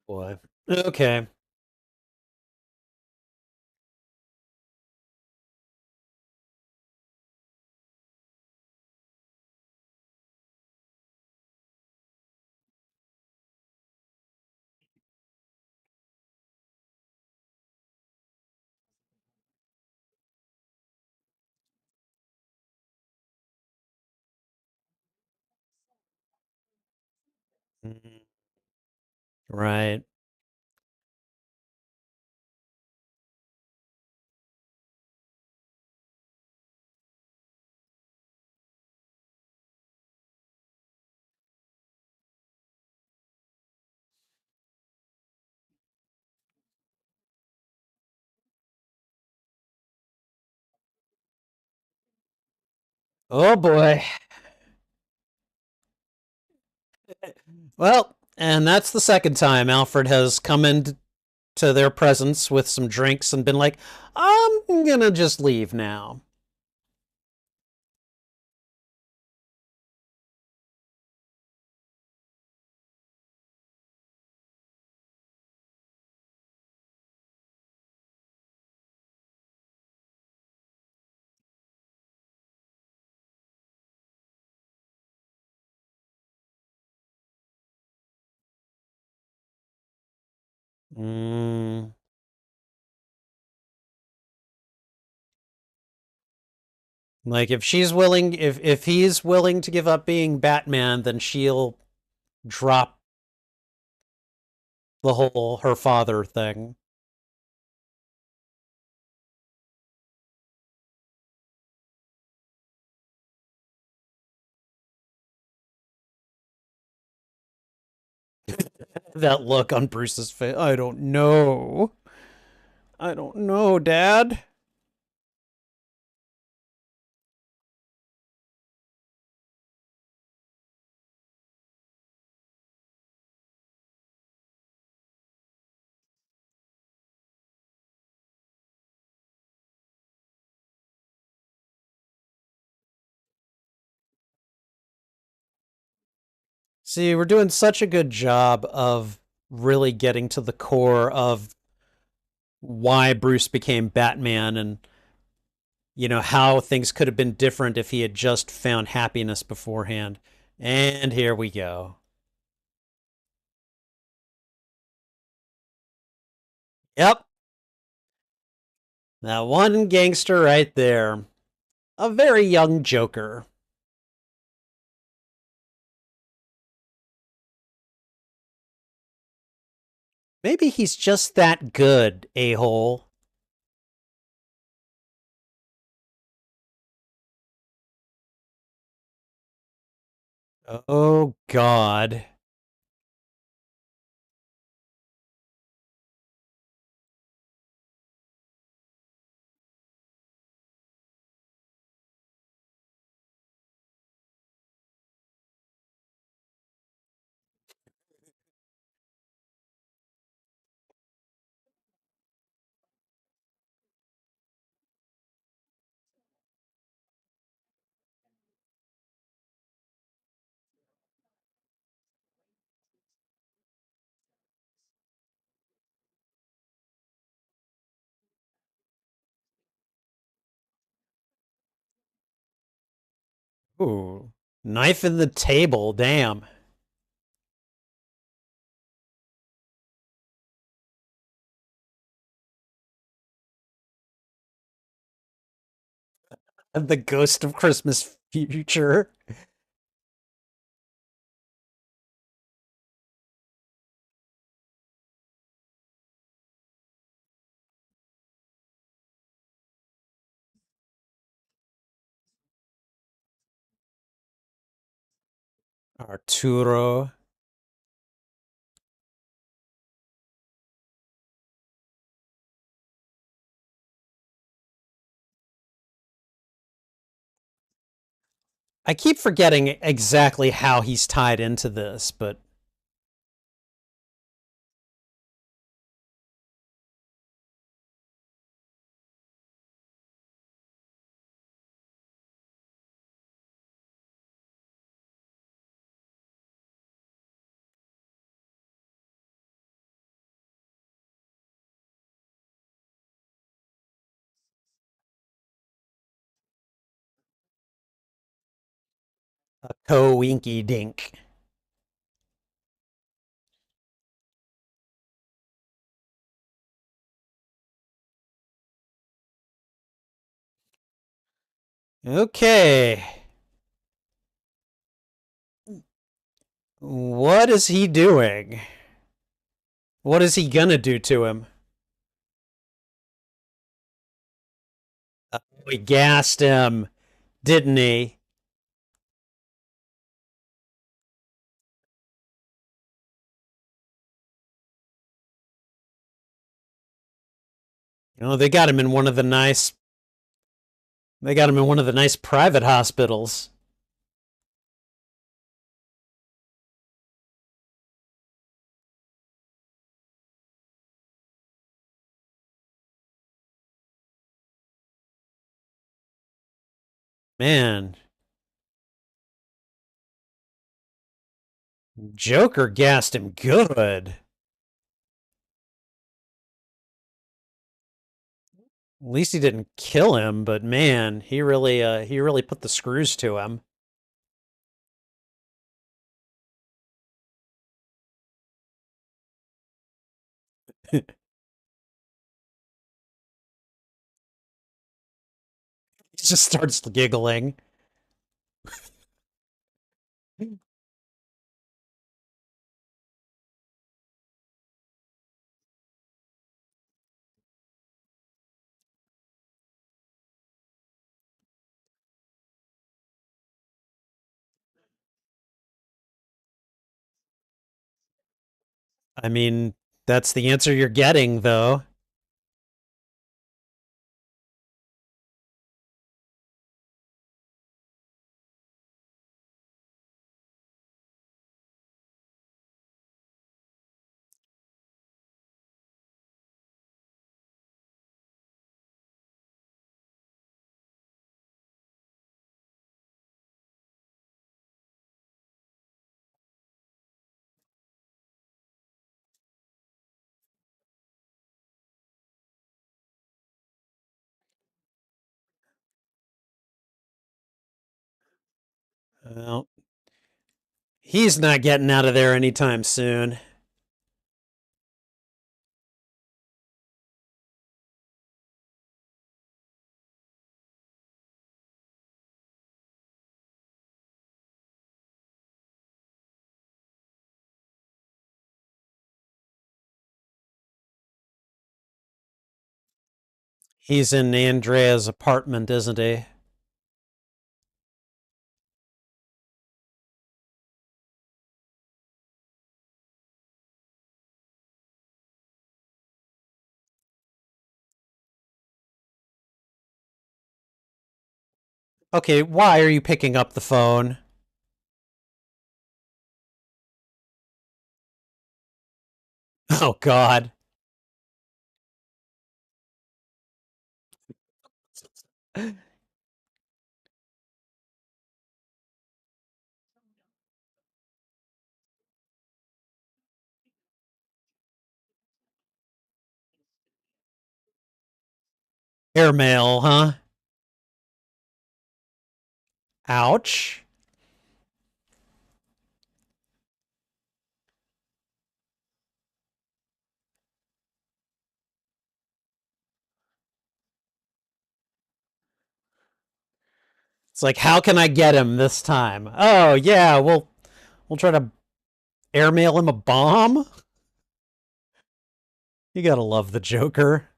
Boy. Okay. Mm, right. Oh boy. Well, and that's the second time Alfred has come into their presence with some drinks and been like, I'm gonna just leave now. Mm, like if she's willing, if he's willing to give up being Batman, then she'll drop the whole her father thing. That look on Bruce's face. I don't know. I don't know, Dad. See, we're doing such a good job of really getting to the core of why Bruce became Batman and how things could have been different if he had just found happiness beforehand. And here we go. Yep, that one gangster right there. A very young Joker. Maybe he's just that good, a-hole. Oh, God. Ooh. Knife in the table, damn. The ghost of Christmas future. Arturo. I keep forgetting exactly how he's tied into this, but a co-winky dink. Okay. What is he doing? What is he gonna do to him? He gassed him, didn't he? You know, they got him in one of the nice private hospitals. Man, Joker gassed him good. At least he didn't kill him, but man, he really put the screws to him. He just starts giggling. I mean, that's the answer you're getting, though. Well, he's not getting out of there anytime soon. He's in Andrea's apartment, isn't he? Okay, why are you picking up the phone? Oh, God. Airmail, huh? Ouch. It's like, how can I get him this time? Oh yeah, we'll try to airmail him a bomb. You gotta love the Joker.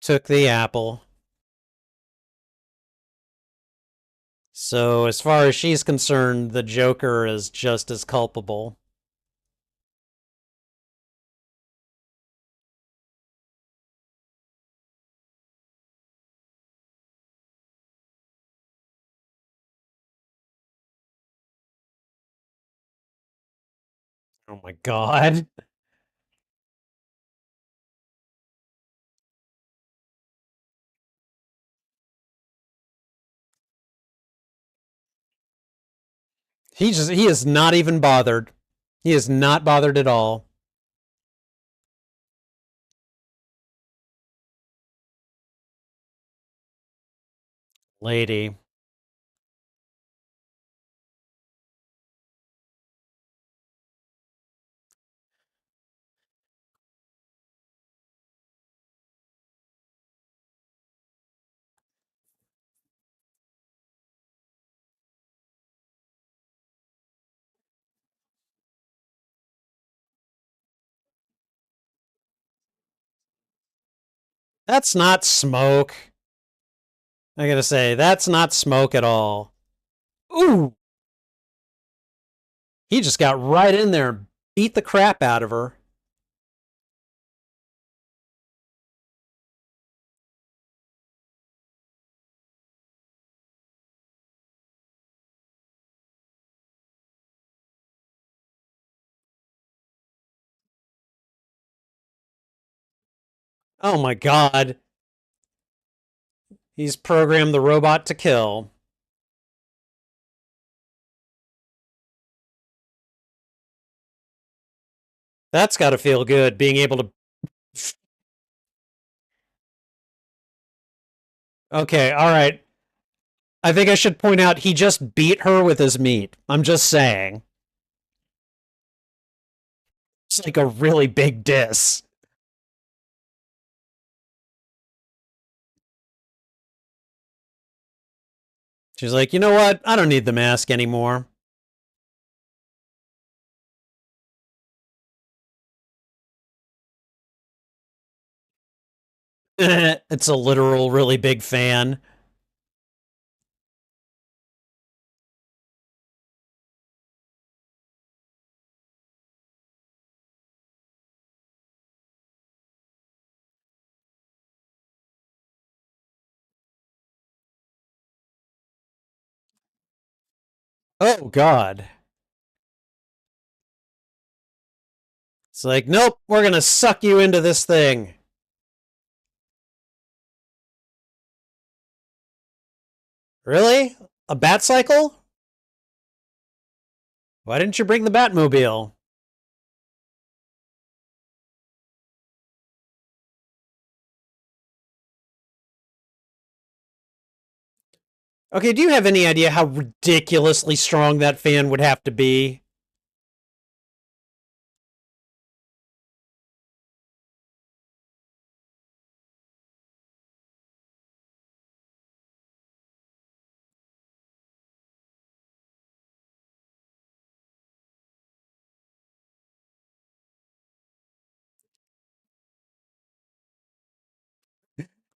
Took the apple. So as far as she's concerned, the Joker is just as culpable. Oh my god. He is not even bothered. He is not bothered at all. Lady. That's not smoke. I gotta say, that's not smoke at all. Ooh! He just got right in there and beat the crap out of her. Oh my god. He's programmed the robot to kill. That's gotta feel good, being able to. Okay, alright. I think I should point out he just beat her with his meat. I'm just saying. It's like a really big diss. She's like, you know what? I don't need the mask anymore. It's a literal, really big fan. Oh, God. It's like, nope, we're gonna suck you into this thing. Really? A bat cycle? Why didn't you bring the Batmobile? Okay, do you have any idea how ridiculously strong that fan would have to be?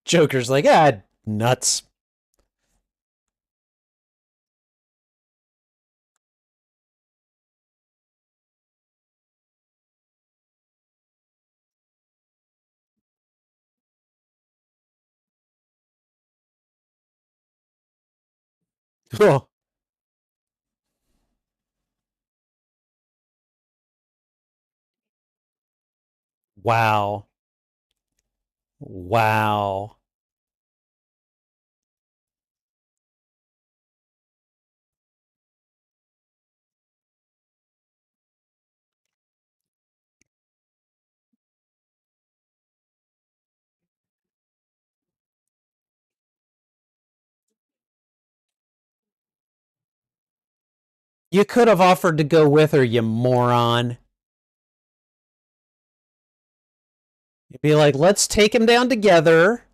Joker's like, ah, nuts. Oh, wow. Wow. You could have offered to go with her, you moron. You'd be like, let's take him down together,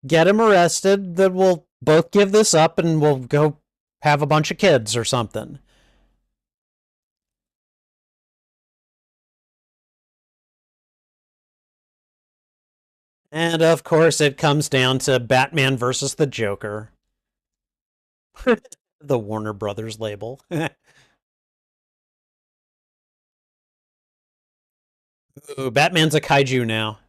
get him arrested, then we'll both give this up and we'll go have a bunch of kids or something. And of course, it comes down to Batman versus the Joker, the Warner Brothers label. Ooh, Batman's a kaiju now.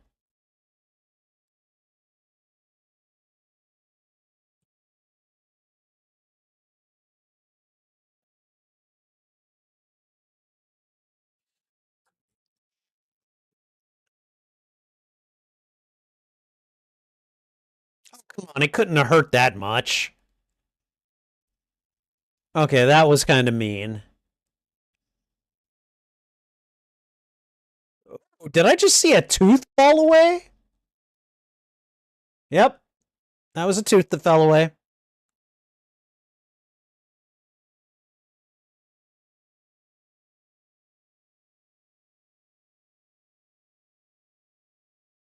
Come on, it couldn't have hurt that much. Okay, that was kind of mean. Did I just see a tooth fall away? Yep, that was a tooth that fell away.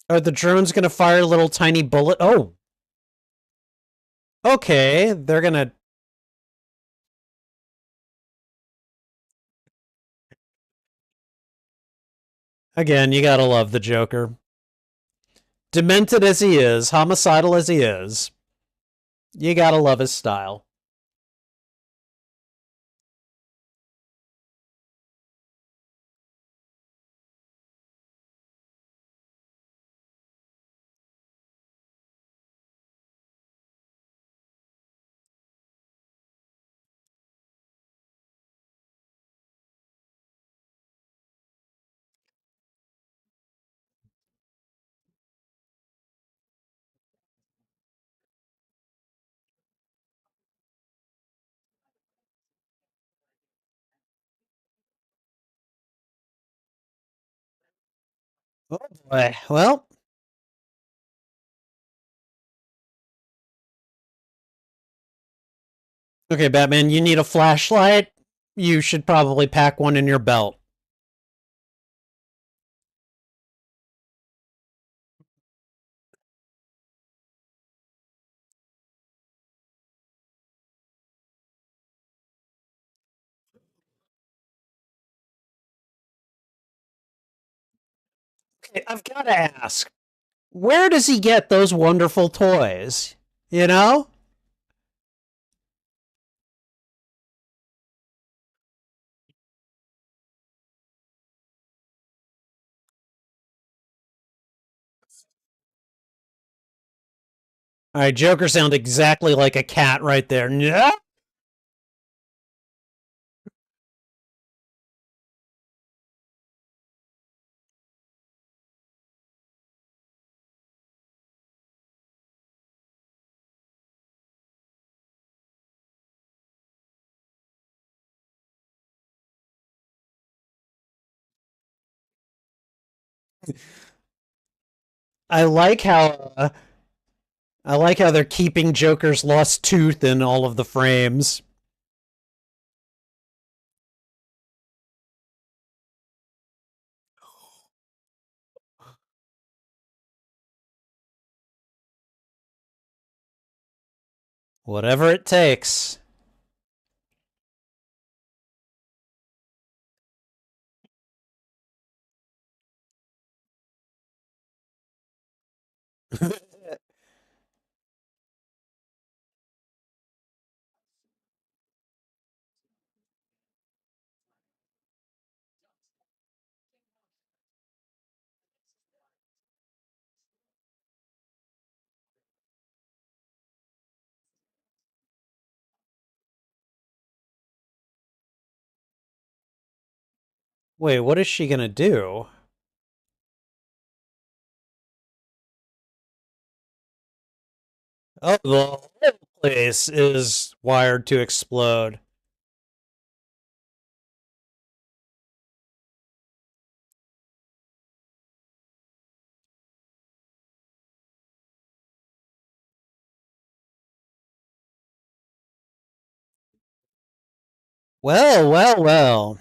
Are the drones going to fire a little tiny bullet? Oh, okay. They're going to. Again, you gotta love the Joker. Demented as he is, homicidal as he is, you gotta love his style. Oh boy. Well, okay, Batman, you need a flashlight. You should probably pack one in your belt. Okay, I've gotta ask, where does he get those wonderful toys? You know? Alright, Joker sound exactly like a cat right there. Yeah. I like how I like how they're keeping Joker's lost tooth in all of the frames. Whatever it takes. Wait, what is she gonna do? Oh, the whole place is wired to explode. Well, well, well.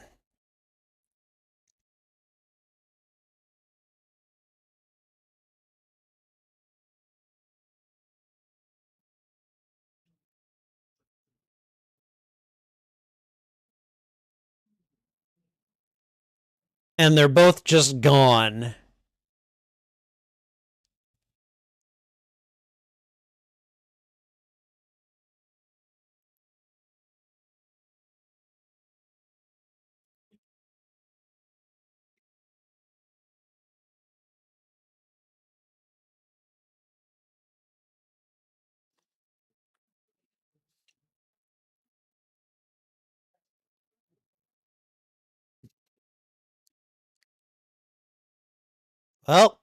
And they're both just gone. Well,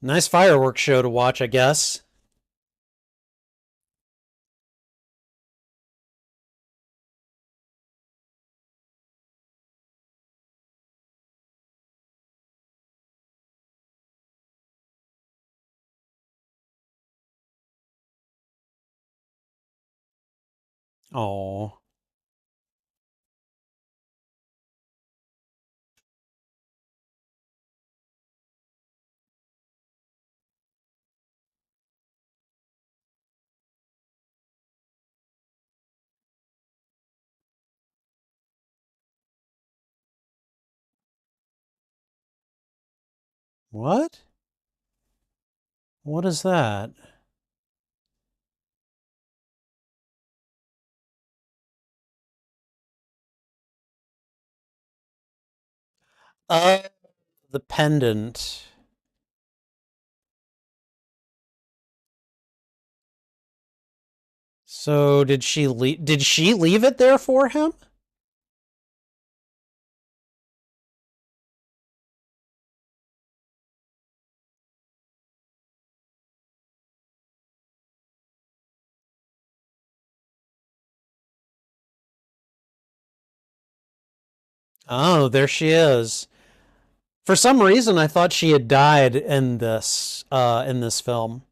nice fireworks show to watch, I guess. Oh, what? What is that? Uh, the pendant. So did she leave? Did she leave it there for him? Oh, there she is. For some reason, I thought she had died in this film.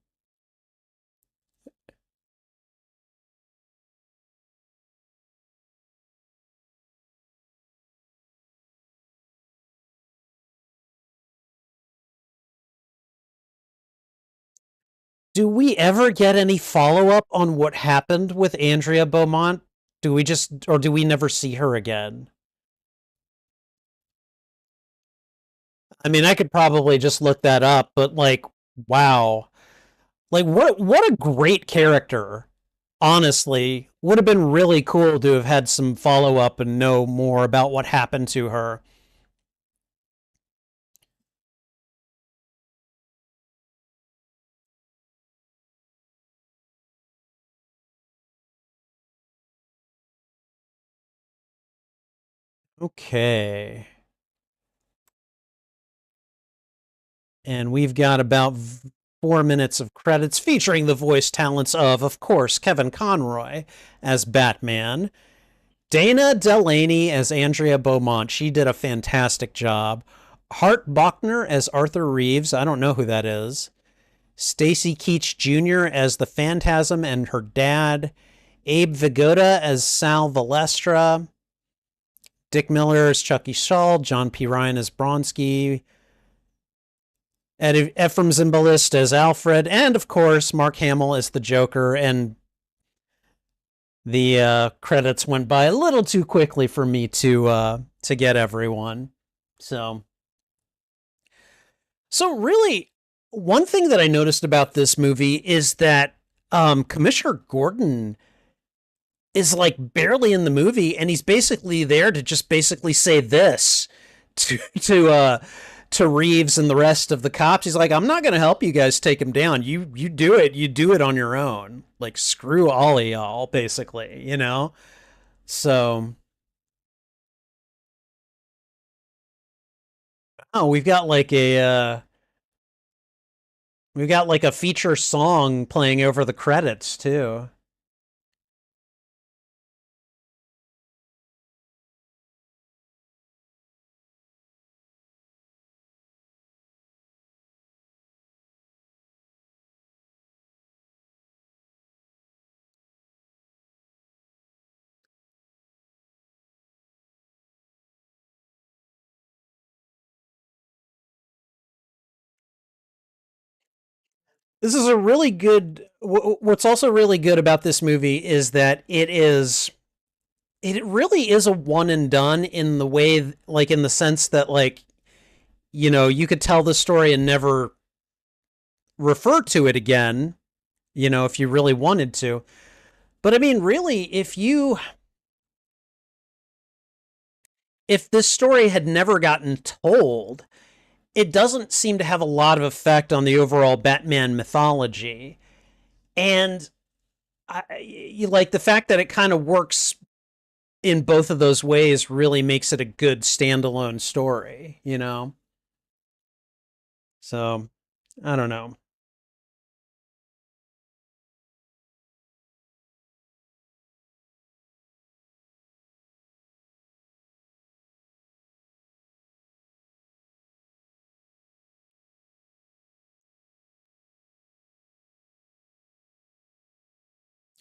Do we ever get any follow up on what happened with Andrea Beaumont? Do we just, or do we never see her again? I mean, I could probably just look that up, but like, wow. Like, what a great character. Honestly, would have been really cool to have had some follow up and know more about what happened to her. Okay. And we've got about 4 minutes of credits featuring the voice talents of course, Kevin Conroy as Batman, Dana Delaney as Andrea Beaumont. She did a fantastic job. Hart Bochner as Arthur Reeves. I don't know who that is. Stacy Keach Jr. as the Phantasm and her dad. Abe Vigoda as Sal Valestra. Dick Miller as Chucky Shaw. John P. Ryan as Bronsky. Ephraim Zimbalist as Alfred, and of course Mark Hamill as the Joker. And the credits went by a little too quickly for me to get everyone. So so really, one thing that I noticed about this movie is that Commissioner Gordon is like barely in the movie, and he's basically there to just basically say this to Reeves and the rest of the cops. He's like, I'm not going to help you guys take him down. You do it. You do it on your own. Like screw all of y'all, basically. You know. So oh, we've got like a We got like a feature song playing over the credits too. This is a really good. What's also really good about this movie is that it really is a one and done in the way, like in the sense that, like, you could tell the story and never refer to it again, if you really wanted to. But I mean, really, if this story had never gotten told, it doesn't seem to have a lot of effect on the overall Batman mythology. And you like the fact that it kind of works in both of those ways really makes it a good standalone story. So, I don't know.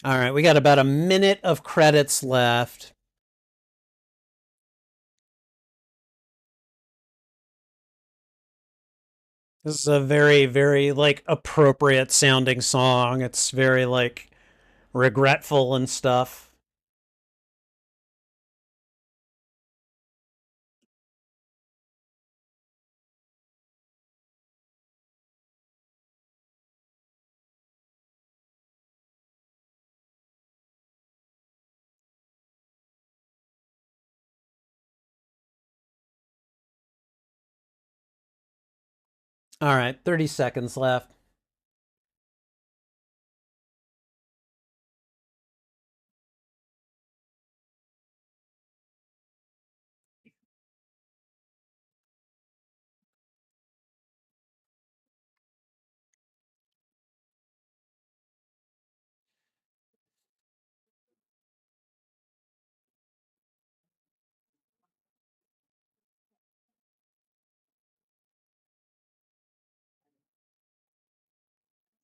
All right, we got about a minute of credits left. This is a very, very like appropriate sounding song. It's very like regretful and stuff. All right, 30 seconds left.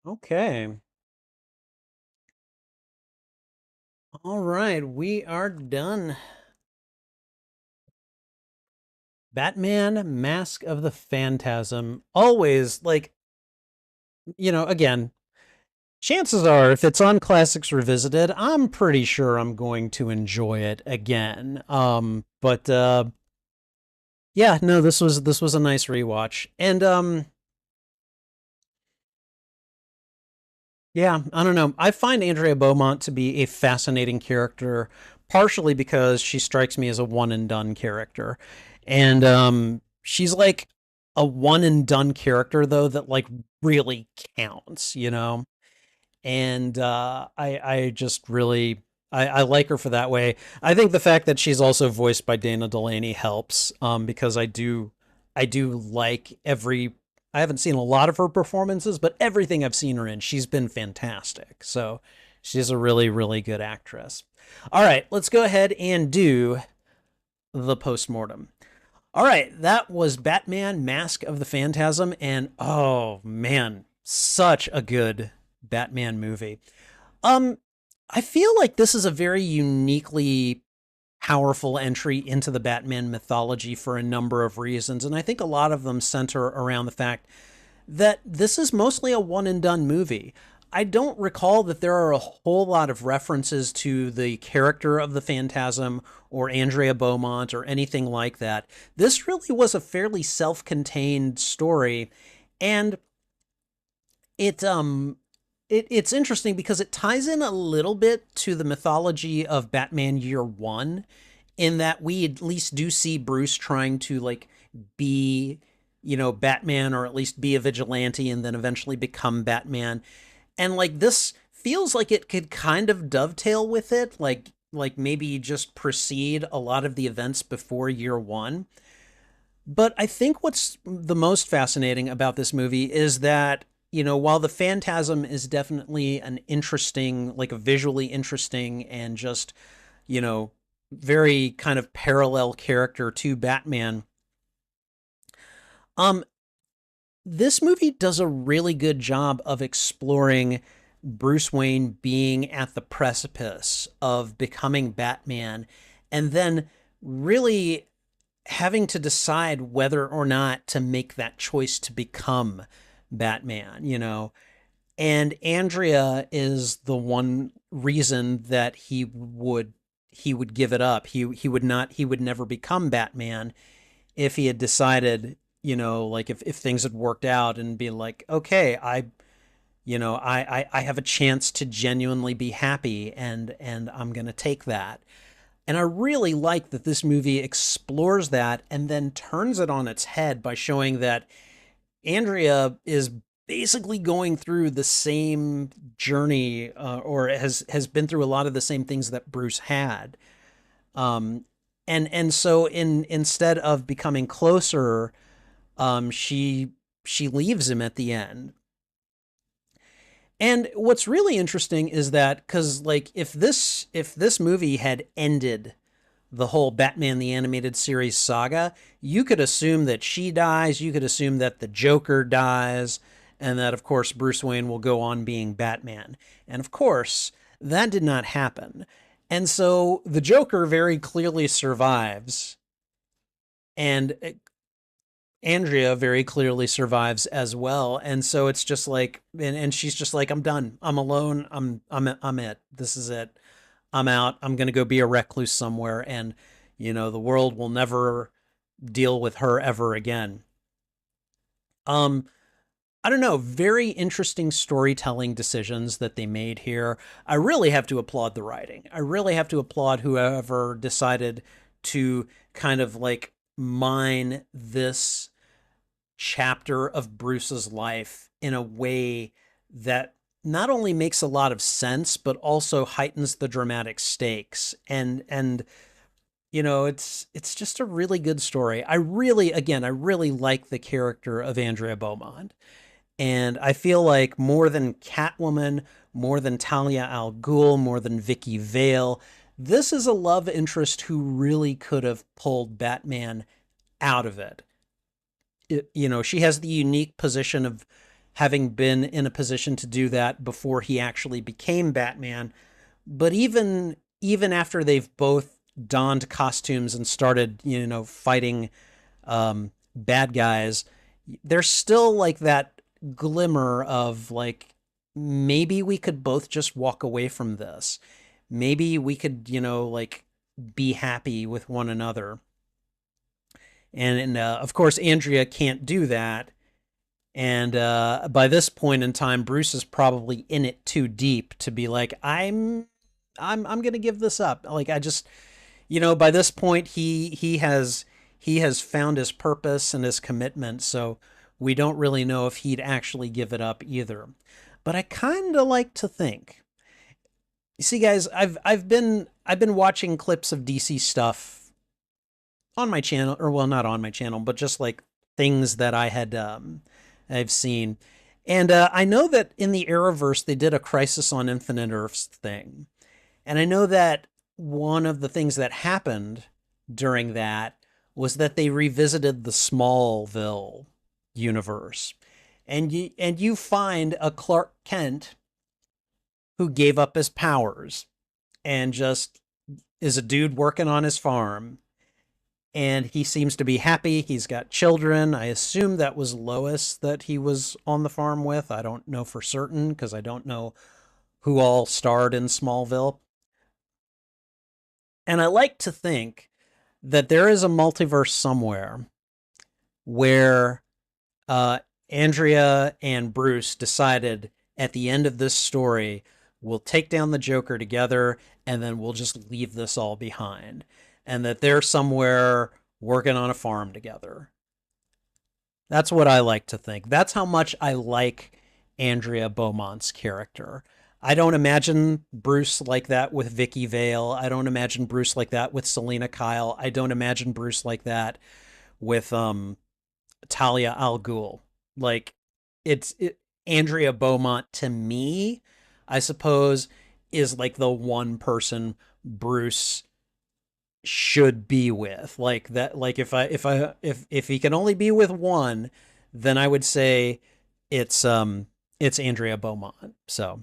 Okay. All right, we are done. Batman Mask of the Phantasm. Always like, again, chances are if it's on Classics Revisited, I'm pretty sure I'm going to enjoy it again. But yeah, no, this was a nice rewatch. And yeah, I don't know. I find Andrea Beaumont to be a fascinating character, partially because she strikes me as a one and done character. And she's like a one and done character though that like really counts. And I just really I like her for that way. I think the fact that she's also voiced by Dana Delaney helps, because I do like every. I haven't seen a lot of her performances, but everything I've seen her in, she's been fantastic. So she's a really, really good actress. All right, let's go ahead and do the postmortem. All right, that was Batman Mask of the Phantasm, and oh man, such a good Batman movie. Um, I feel like this is a very uniquely powerful entry into the Batman mythology for a number of reasons, and I think a lot of them center around the fact that this is mostly a one and done movie. I don't recall that there are a whole lot of references to the character of the Phantasm or Andrea Beaumont or anything like that. This really was a fairly self-contained story, and it's interesting because it ties in a little bit to the mythology of Batman Year One, in that we at least do see Bruce trying to like be, Batman, or at least be a vigilante and then eventually become Batman. And like this feels like it could kind of dovetail with it, like maybe just precede a lot of the events before Year One. But I think what's the most fascinating about this movie is that, while the Phantasm is definitely an interesting, like a visually interesting and just, you know, very kind of parallel character to Batman, um, this movie does a really good job of exploring Bruce Wayne being at the precipice of becoming Batman and then really having to decide whether or not to make that choice to become Batman. And Andrea is the one reason that he would give it up. He would never become Batman if he had decided, like if things had worked out and be like, okay, I have a chance to genuinely be happy and I'm gonna take that. And I really like that this movie explores that and then turns it on its head by showing that Andrea is basically going through the same journey, or has been through a lot of the same things that Bruce had. Um, and so instead of becoming closer, she leaves him at the end. And what's really interesting is that because like if this movie had ended the whole Batman the Animated Series saga, you could assume that she dies, you could assume that the Joker dies, and that, of course, Bruce Wayne will go on being Batman. And of course, that did not happen. And so the Joker very clearly survives, and Andrea very clearly survives as well. And so it's just like, and she's just like, I'm done. I'm alone. I'm it. This is it. I'm out. I'm going to go be a recluse somewhere. And, the world will never deal with her ever again. Um, I don't know. Very interesting storytelling decisions that they made here. I really have to applaud the writing. I really have to applaud whoever decided to kind of like mine this chapter of Bruce's life in a way that not only makes a lot of sense but also heightens the dramatic stakes. And it's just a really good story. I really like the character of Andrea Beaumont. And I feel like more than Catwoman, more than Talia al Ghul, more than Vicky Vale, this is a love interest who really could have pulled Batman out of it. She has the unique position of having been in a position to do that before he actually became Batman. But even after they've both donned costumes and started, fighting bad guys, there's still like that glimmer of like maybe we could both just walk away from this. Maybe we could, like be happy with one another. And of course, Andrea can't do that. And by this point in time, Bruce is probably in it too deep to be like, I'm gonna give this up. Like I just, by this point, he has found his purpose and his commitment. So we don't really know if he'd actually give it up either. But I kind of like to think. You see, guys, I've been watching clips of DC stuff on my channel, or well, not on my channel, but just like things that I've seen. And I know that in the Arrowverse they did a Crisis on Infinite Earths thing, and I know that one of the things that happened during that was that they revisited the Smallville universe, and you find a Clark Kent who gave up his powers and just is a dude working on his farm, and he seems to be happy. He's got children. I assume that was Lois that he was on the farm with. I don't know for certain because I don't know who all starred in Smallville. And I like to think that there is a multiverse somewhere where uh, Andrea and Bruce decided at the end of this story, we'll take down the Joker together and then we'll just leave this all behind. And that they're somewhere working on a farm together. That's what I like to think. That's how much I like Andrea Beaumont's character. I don't imagine Bruce like that with Vicky Vale. I don't imagine Bruce like that with Selena Kyle. I don't imagine Bruce like that with Talia al Ghul. Like it's it. Andrea Beaumont to me, I suppose, is like the one person Bruce should be with. Like that, like if he can only be with one, then I would say it's Andrea Beaumont. So,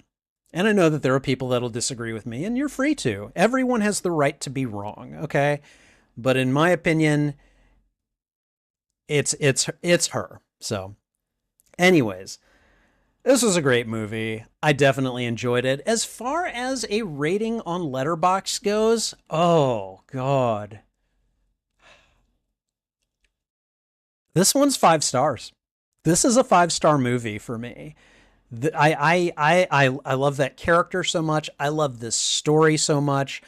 and I know that there are people that'll disagree with me, and you're free to. Everyone has the right to be wrong, okay? But in my opinion, it's her. So, anyways, this was a great movie. I definitely enjoyed it. As far as a rating on Letterboxd goes, oh god, this one's 5 stars. This is a 5 star movie for me. I love that character so much. I love this story so much.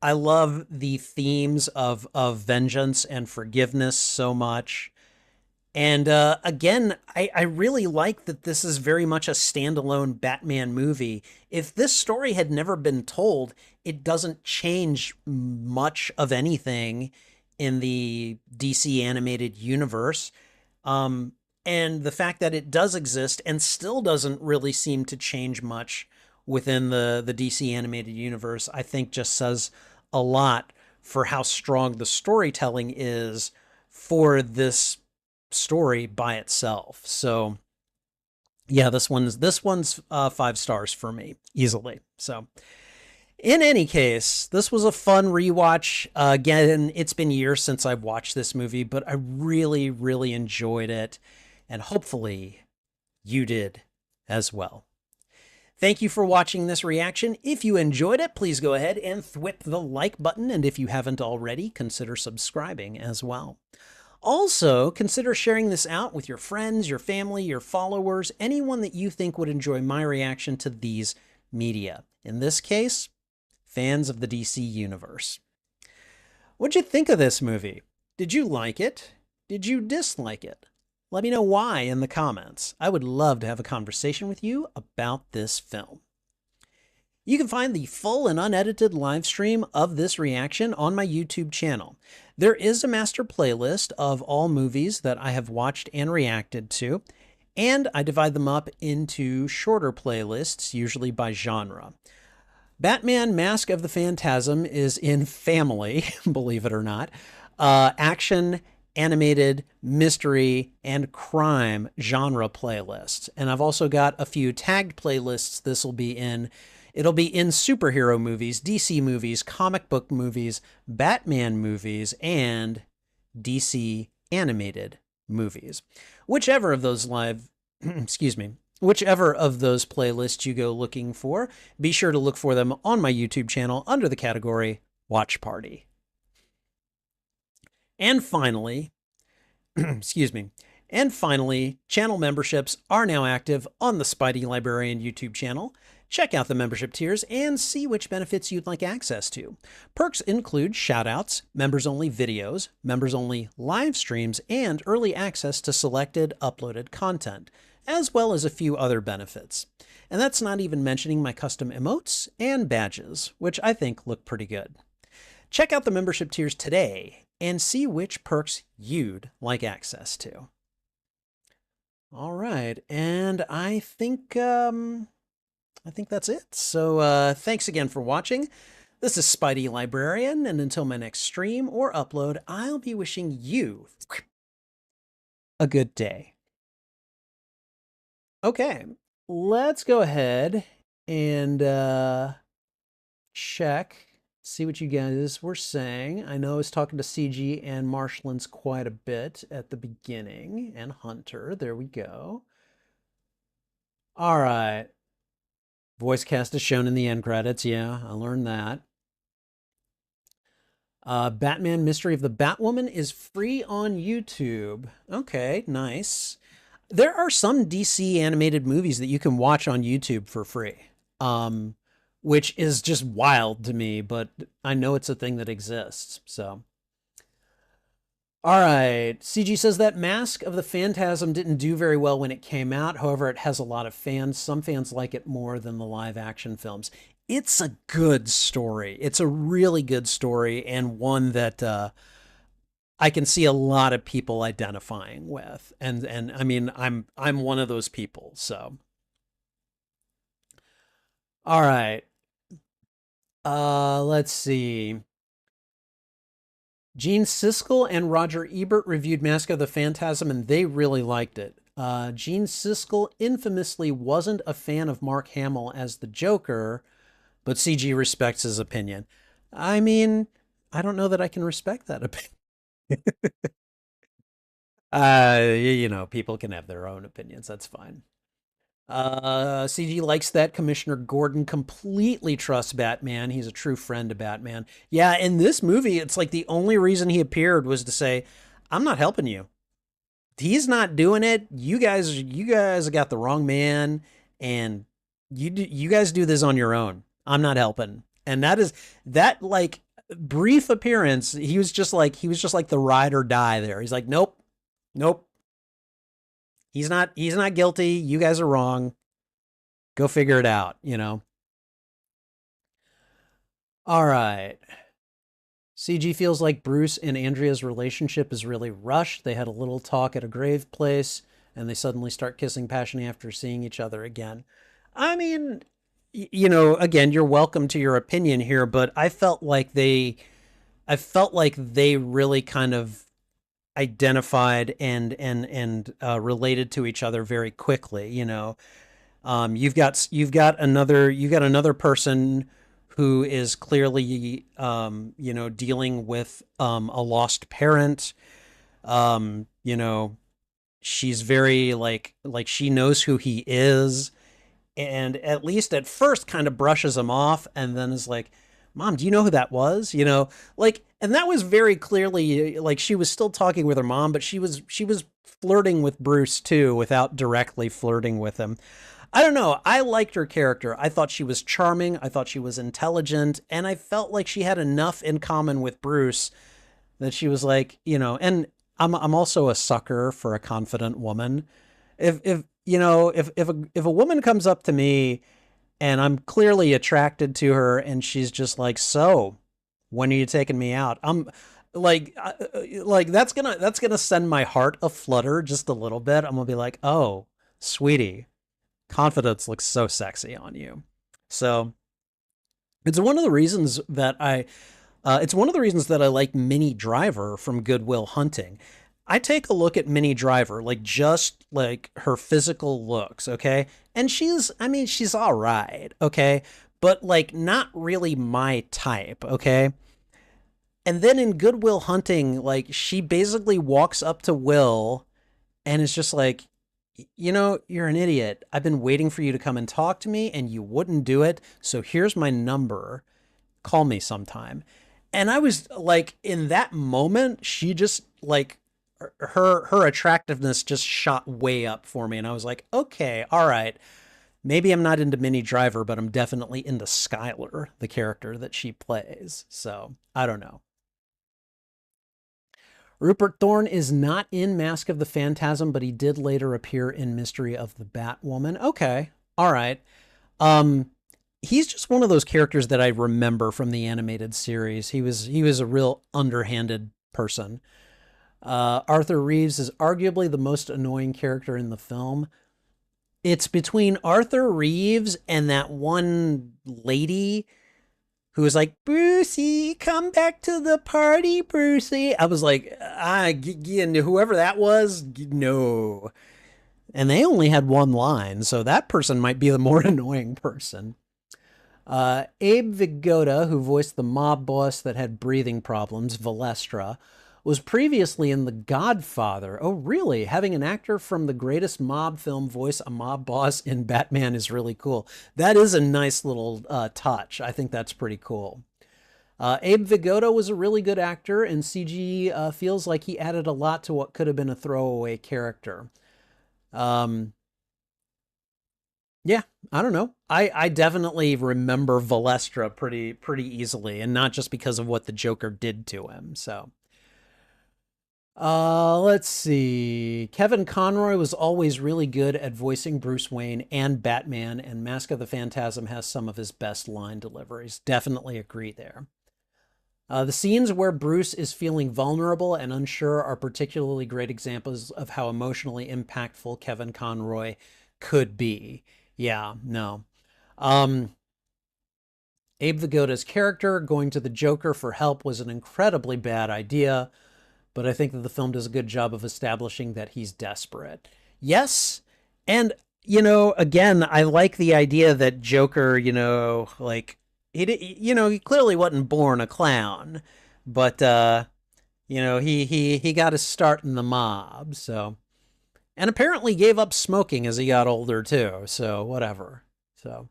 I love the themes of vengeance and forgiveness so much. And again, I really like that this is very much a standalone Batman movie. If this story had never been told, it doesn't change much of anything in the DC animated universe. Um, and the fact that it does exist and still doesn't really seem to change much within the DC animated universe, I think just says a lot for how strong the storytelling is for this story by itself. So yeah, this one's 5 stars for me easily. So in any case, this was a fun rewatch. Again, it's been years since I've watched this movie, but I really, really enjoyed it, and hopefully you did as well. Thank you for watching this reaction. If you enjoyed it, please go ahead and thwip the like button, and if you haven't already, consider subscribing as well. Also, consider sharing this out with your friends, your family, your followers, anyone that you think would enjoy my reaction to these media. In this case, fans of the DC Universe. What'd you think of this movie? Did you like it? Did you dislike it? Let me know why in the comments. I would love to have a conversation with you about this film. You can find the full and unedited live stream of this reaction on my YouTube channel. There is a master playlist of all movies that I have watched and reacted to, and I divide them up into shorter playlists, usually by genre. Batman Mask of the Phantasm is in family, believe it or not, action, animated, mystery, and crime genre playlists. And I've also got a few tagged playlists this will be in. It'll be in superhero movies, DC movies, comic book movies, Batman movies, and DC animated movies. Whichever of those excuse me, whichever of those playlists you go looking for, be sure to look for them on my YouTube channel under the category Watch Party. And finally, excuse me, and finally, channel memberships are now active on the Spidey Librarian YouTube channel. Check out the membership tiers and see which benefits you'd like access to. Perks include shoutouts, members-only videos, members-only live streams, and early access to selected uploaded content, as well as a few other benefits. And that's not even mentioning my custom emotes and badges, which I think look pretty good. Check out the membership tiers today and see which perks you'd like access to. All right, and I think that's it. So thanks again for watching. This is Spidey Librarian, and until my next stream or upload, I'll be wishing you a good day. Okay, let's go ahead and check, see what you guys were saying. I know I was talking to CG and Marshlands quite a bit at the beginning, and Hunter. There we go. All right. Voice cast is shown in the end credits. Yeah, I learned that. Batman Mystery of the Batwoman is free on YouTube. Okay, nice. There are some DC animated movies that you can watch on YouTube for free, which is just wild to me, but I know it's a thing that exists. So, all right. CG says that Mask of the Phantasm didn't do very well when it came out. However, it has a lot of fans. Some fans like it more than the live action films. It's a good story. It's a really good story, and one that I can see a lot of people identifying with. And I mean, I'm one of those people. So All right. Let's see. Gene Siskel and Roger Ebert reviewed Mask of the Phantasm and they really liked it. Gene Siskel infamously wasn't a fan of Mark Hamill as the Joker, but CG respects his opinion. I mean, I don't know that I can respect that opinion. People can have their own opinions. That's fine. CG likes that. Commissioner Gordon completely trusts Batman. He's a true friend to Batman. Yeah, in this movie, it's like the only reason he appeared was to say, "I'm not helping you. He's not doing it. You guys got the wrong man, and you guys do this on your own. I'm not helping." And that is that like brief appearance. He was just like the ride or die there. He's like, "Nope, nope. He's not guilty. You guys are wrong. Go figure it out." All right. CG feels like Bruce and Andrea's relationship is really rushed. They had a little talk at a grave place and they suddenly start kissing passionately after seeing each other again. I mean, again, you're welcome to your opinion here, but I felt like they really kind of identified and related to each other very quickly. You've got another person who is clearly dealing with a lost parent. Um, you know, she's very like she knows who he is, and at least at first kind of brushes him off, and then is like, "Mom, do you know who that was?" And that was very clearly like she was still talking with her mom, but she was flirting with Bruce too without directly flirting with him. I don't know. I liked her character. I thought she was charming. I thought she was intelligent. And I felt like she had enough in common with Bruce that she was and I'm also a sucker for a confident woman. If a woman comes up to me and I'm clearly attracted to her and she's just like, "So, when are you taking me out?" I'm like that's gonna send my heart a flutter just a little bit. I'm gonna be like, "Oh, sweetie, confidence looks so sexy on you." So it's one of the reasons that I like Minnie Driver from Good Will Hunting. I take a look at Minnie Driver, like just like her physical looks, okay? And she's all right, okay? But like not really my type, okay? And then in Good Will Hunting, like she basically walks up to Will and it's just like, "You're an idiot. I've been waiting for you to come and talk to me and you wouldn't do it. So here's my number. Call me sometime." And I was like, in that moment, she just like her attractiveness just shot way up for me. And I was like, "Okay, all right. Maybe I'm not into Minnie Driver, but I'm definitely into Skylar, the character that she plays." So I don't know. Rupert Thorne is not in Mask of the Phantasm, but he did later appear in Mystery of the Batwoman. Okay. All right. Um he's just one of those characters that I remember from the animated series. He was a real underhanded person. Arthur Reeves is arguably the most annoying character in the film. It's between Arthur Reeves and that one lady who was like, "Brucey, come back to the party, Brucey." I was like, whoever that was, no. And they only had one line, so that person might be the more annoying person. Abe Vigoda, who voiced the mob boss that had breathing problems, Valestra, was previously in The Godfather. Oh, really? Having an actor from the greatest mob film voice a mob boss in Batman is really cool. That is a nice little touch. I think that's pretty cool. Abe Vigoda was a really good actor, and CG feels like he added a lot to what could have been a throwaway character. Um, yeah, I don't know. I definitely remember Valestra pretty easily, and not just because of what the Joker did to him. So, let's see. Kevin Conroy was always really good at voicing Bruce Wayne and Batman, and Mask of the Phantasm has some of his best line deliveries. Definitely agree there. The scenes where Bruce is feeling vulnerable and unsure are particularly great examples of how emotionally impactful Kevin Conroy could be. Yeah, no. Um, Abe Vigoda's character going to the Joker for help was an incredibly bad idea, but I think that the film does a good job of establishing that he's desperate. Yes, and again, I like the idea that Joker, like he clearly wasn't born a clown, but he got his start in the mob, so and apparently gave up smoking as he got older too. So whatever. So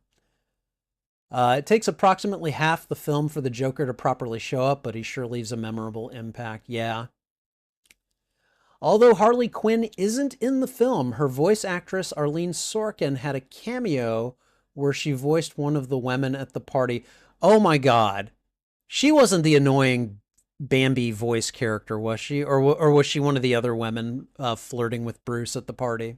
it takes approximately half the film for the Joker to properly show up, but he sure leaves a memorable impact. Yeah. Although Harley Quinn isn't in the film, her voice actress Arlene Sorkin had a cameo where she voiced one of the women at the party. Oh my God. She wasn't the annoying Bambi voice character, was she? Or was she one of the other women flirting with Bruce at the party?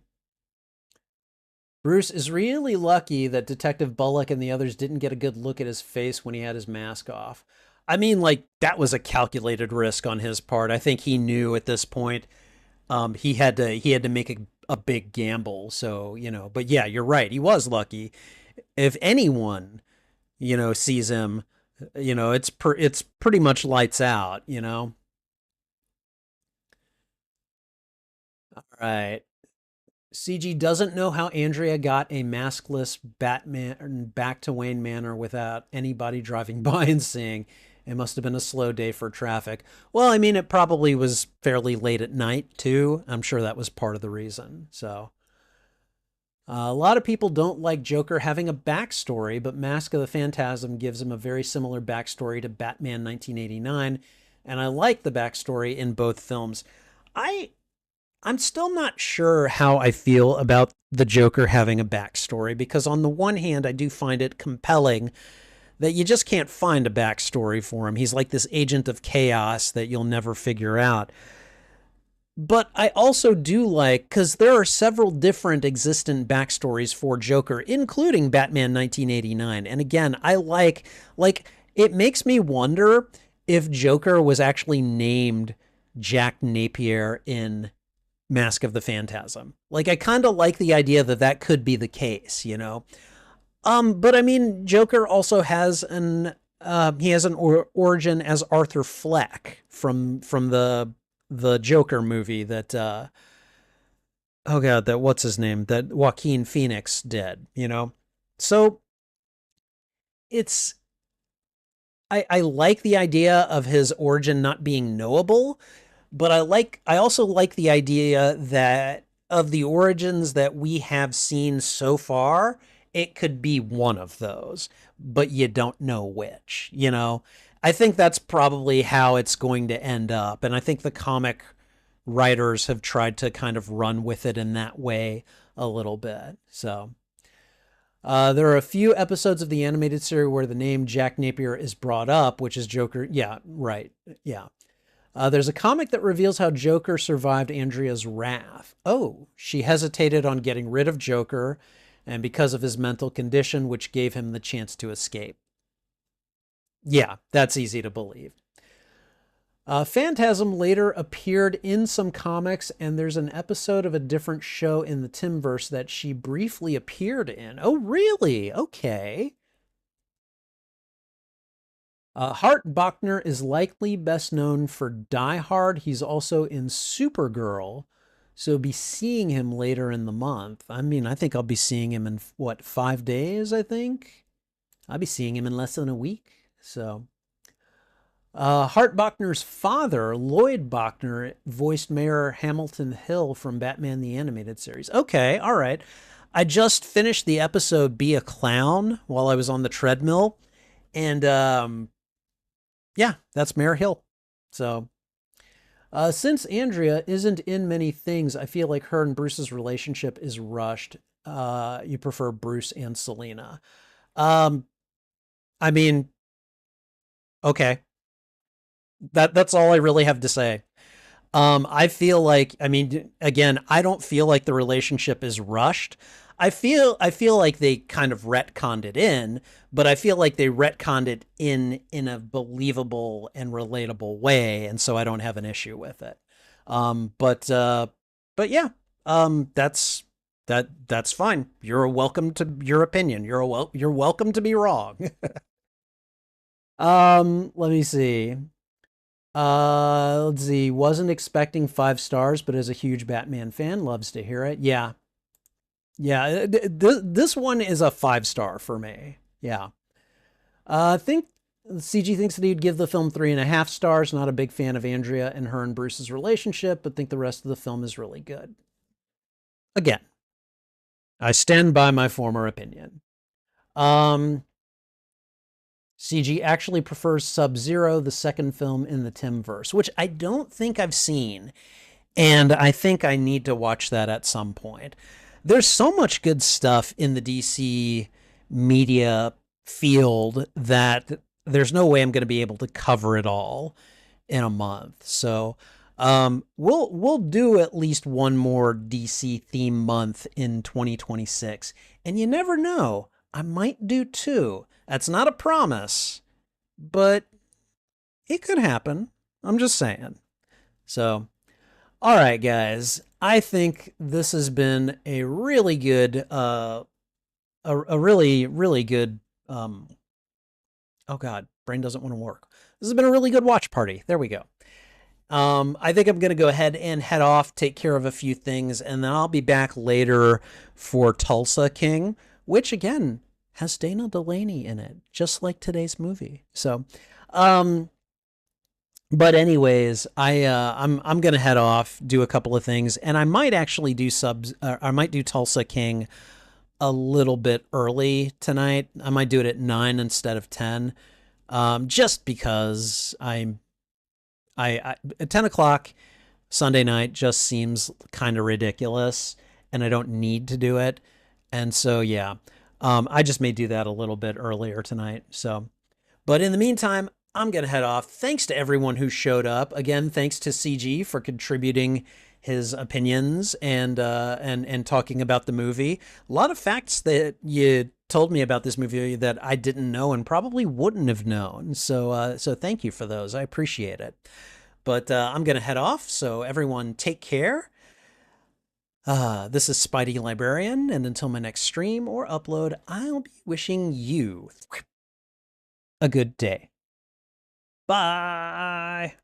Bruce is really lucky that Detective Bullock and the others didn't get a good look at his face when he had his mask off. I mean, like, that was a calculated risk on his part. I think he knew at this point he had to make a big gamble. So, but yeah, you're right. He was lucky. If anyone, sees him, it's pretty much lights out. All right. CG doesn't know how Andrea got a maskless Batman back to Wayne Manor without anybody driving by and seeing. It must have been a slow day for traffic. Well, I mean, it probably was fairly late at night, too. I'm sure that was part of the reason. So, a lot of people don't like Joker having a backstory, but Mask of the Phantasm gives him a very similar backstory to Batman 1989, and I like the backstory in both films. I I'm still not sure how I feel about the Joker having a backstory because, on the one hand, I do find it compelling that you just can't find a backstory for him. He's like this agent of chaos that you'll never figure out. But I also do like, because there are several different existent backstories for Joker, including Batman 1989. And again, like, it makes me wonder if Joker was actually named Jack Napier in Mask of the Phantasm. Like, I kind of like the idea that that could be the case. But I mean, Joker also has an origin as Arthur Fleck from the Joker movie that oh god, that what's his name, that Joaquin Phoenix did. So it's I like the idea of his origin not being knowable, but I also like the idea that of the origins that we have seen so far, it could be one of those, but you don't know which. I think that's probably how it's going to end up, and I think the comic writers have tried to kind of run with it in that way a little bit. So there are a few episodes of the animated series where the name Jack Napier is brought up, which is Joker. Yeah, right. Yeah. There's a comic that reveals how Joker survived Andrea's wrath. Oh, she hesitated on getting rid of Joker, and because of his mental condition, which gave him the chance to escape. Yeah, that's easy to believe. Phantasm later appeared in some comics, and there's an episode of a different show in the Timverse that she briefly appeared in. Oh, really? Okay. Hart Bachner is likely best known for Die Hard. He's also in Supergirl, so be seeing him later in the month. I mean, I think I'll be seeing him in what, 5 days, I think? I'll be seeing him in less than a week. So, Hart Bachner's father, Lloyd Bachner, voiced Mayor Hamilton Hill from Batman the Animated Series. Okay, all right. I just finished the episode Be a Clown while I was on the treadmill, and yeah, that's Mayor Hill. So, since Andrea isn't in many things, I feel like her and Bruce's relationship is rushed. You prefer Bruce and Selena. Um, I mean, okay, that's all I really have to say. I feel like, I mean, again, I don't feel like the relationship is rushed. I feel like they kind of retconned it in, but I feel like they retconned it in a believable and relatable way, and so I don't have an issue with it. But yeah, that's fine. You're welcome to your opinion. You're welcome to be wrong. Let me see. Let's see. Wasn't expecting 5 stars, but as a huge Batman fan, loves to hear it. Yeah. Yeah. This one is a 5 star for me. Yeah. I think CG thinks that he'd give the film 3.5 stars. Not a big fan of Andrea and her and Bruce's relationship, but think the rest of the film is really good. Again, I stand by my former opinion. Um, CG actually prefers Sub-Zero, the second film in the Timverse, which I don't think I've seen. And I think I need to watch that at some point. There's so much good stuff in the DC media field that there's no way I'm going to be able to cover it all in a month. So we'll do at least one more DC theme month in 2026, and you never know, I might do two. That's not a promise, but it could happen. I'm just saying. So all right, guys. I think this has been a really good, a really, really good. Oh God, brain doesn't want to work. This has been a really good watch party. There we go. I think I'm gonna go ahead and head off, take care of a few things, and then I'll be back later for Tulsa King, which again has Dana Delaney in it, just like today's movie. So, um, but anyways, I'm gonna head off, do a couple of things, and I might actually do subs. I might do Tulsa King a little bit early tonight. I might do it at 9 instead of 10, just because I at 10 o'clock Sunday night just seems kind of ridiculous, and I don't need to do it, and so yeah, I just may do that a little bit earlier tonight. So. But in the meantime, I'm going to head off. Thanks to everyone who showed up. Again, thanks to CG for contributing his opinions and talking about the movie. A lot of facts that you told me about this movie that I didn't know and probably wouldn't have known. So thank you for those. I appreciate it. But I'm going to head off. So everyone take care. This is Spidey Librarian, and until my next stream or upload, I'll be wishing you a good day. Bye.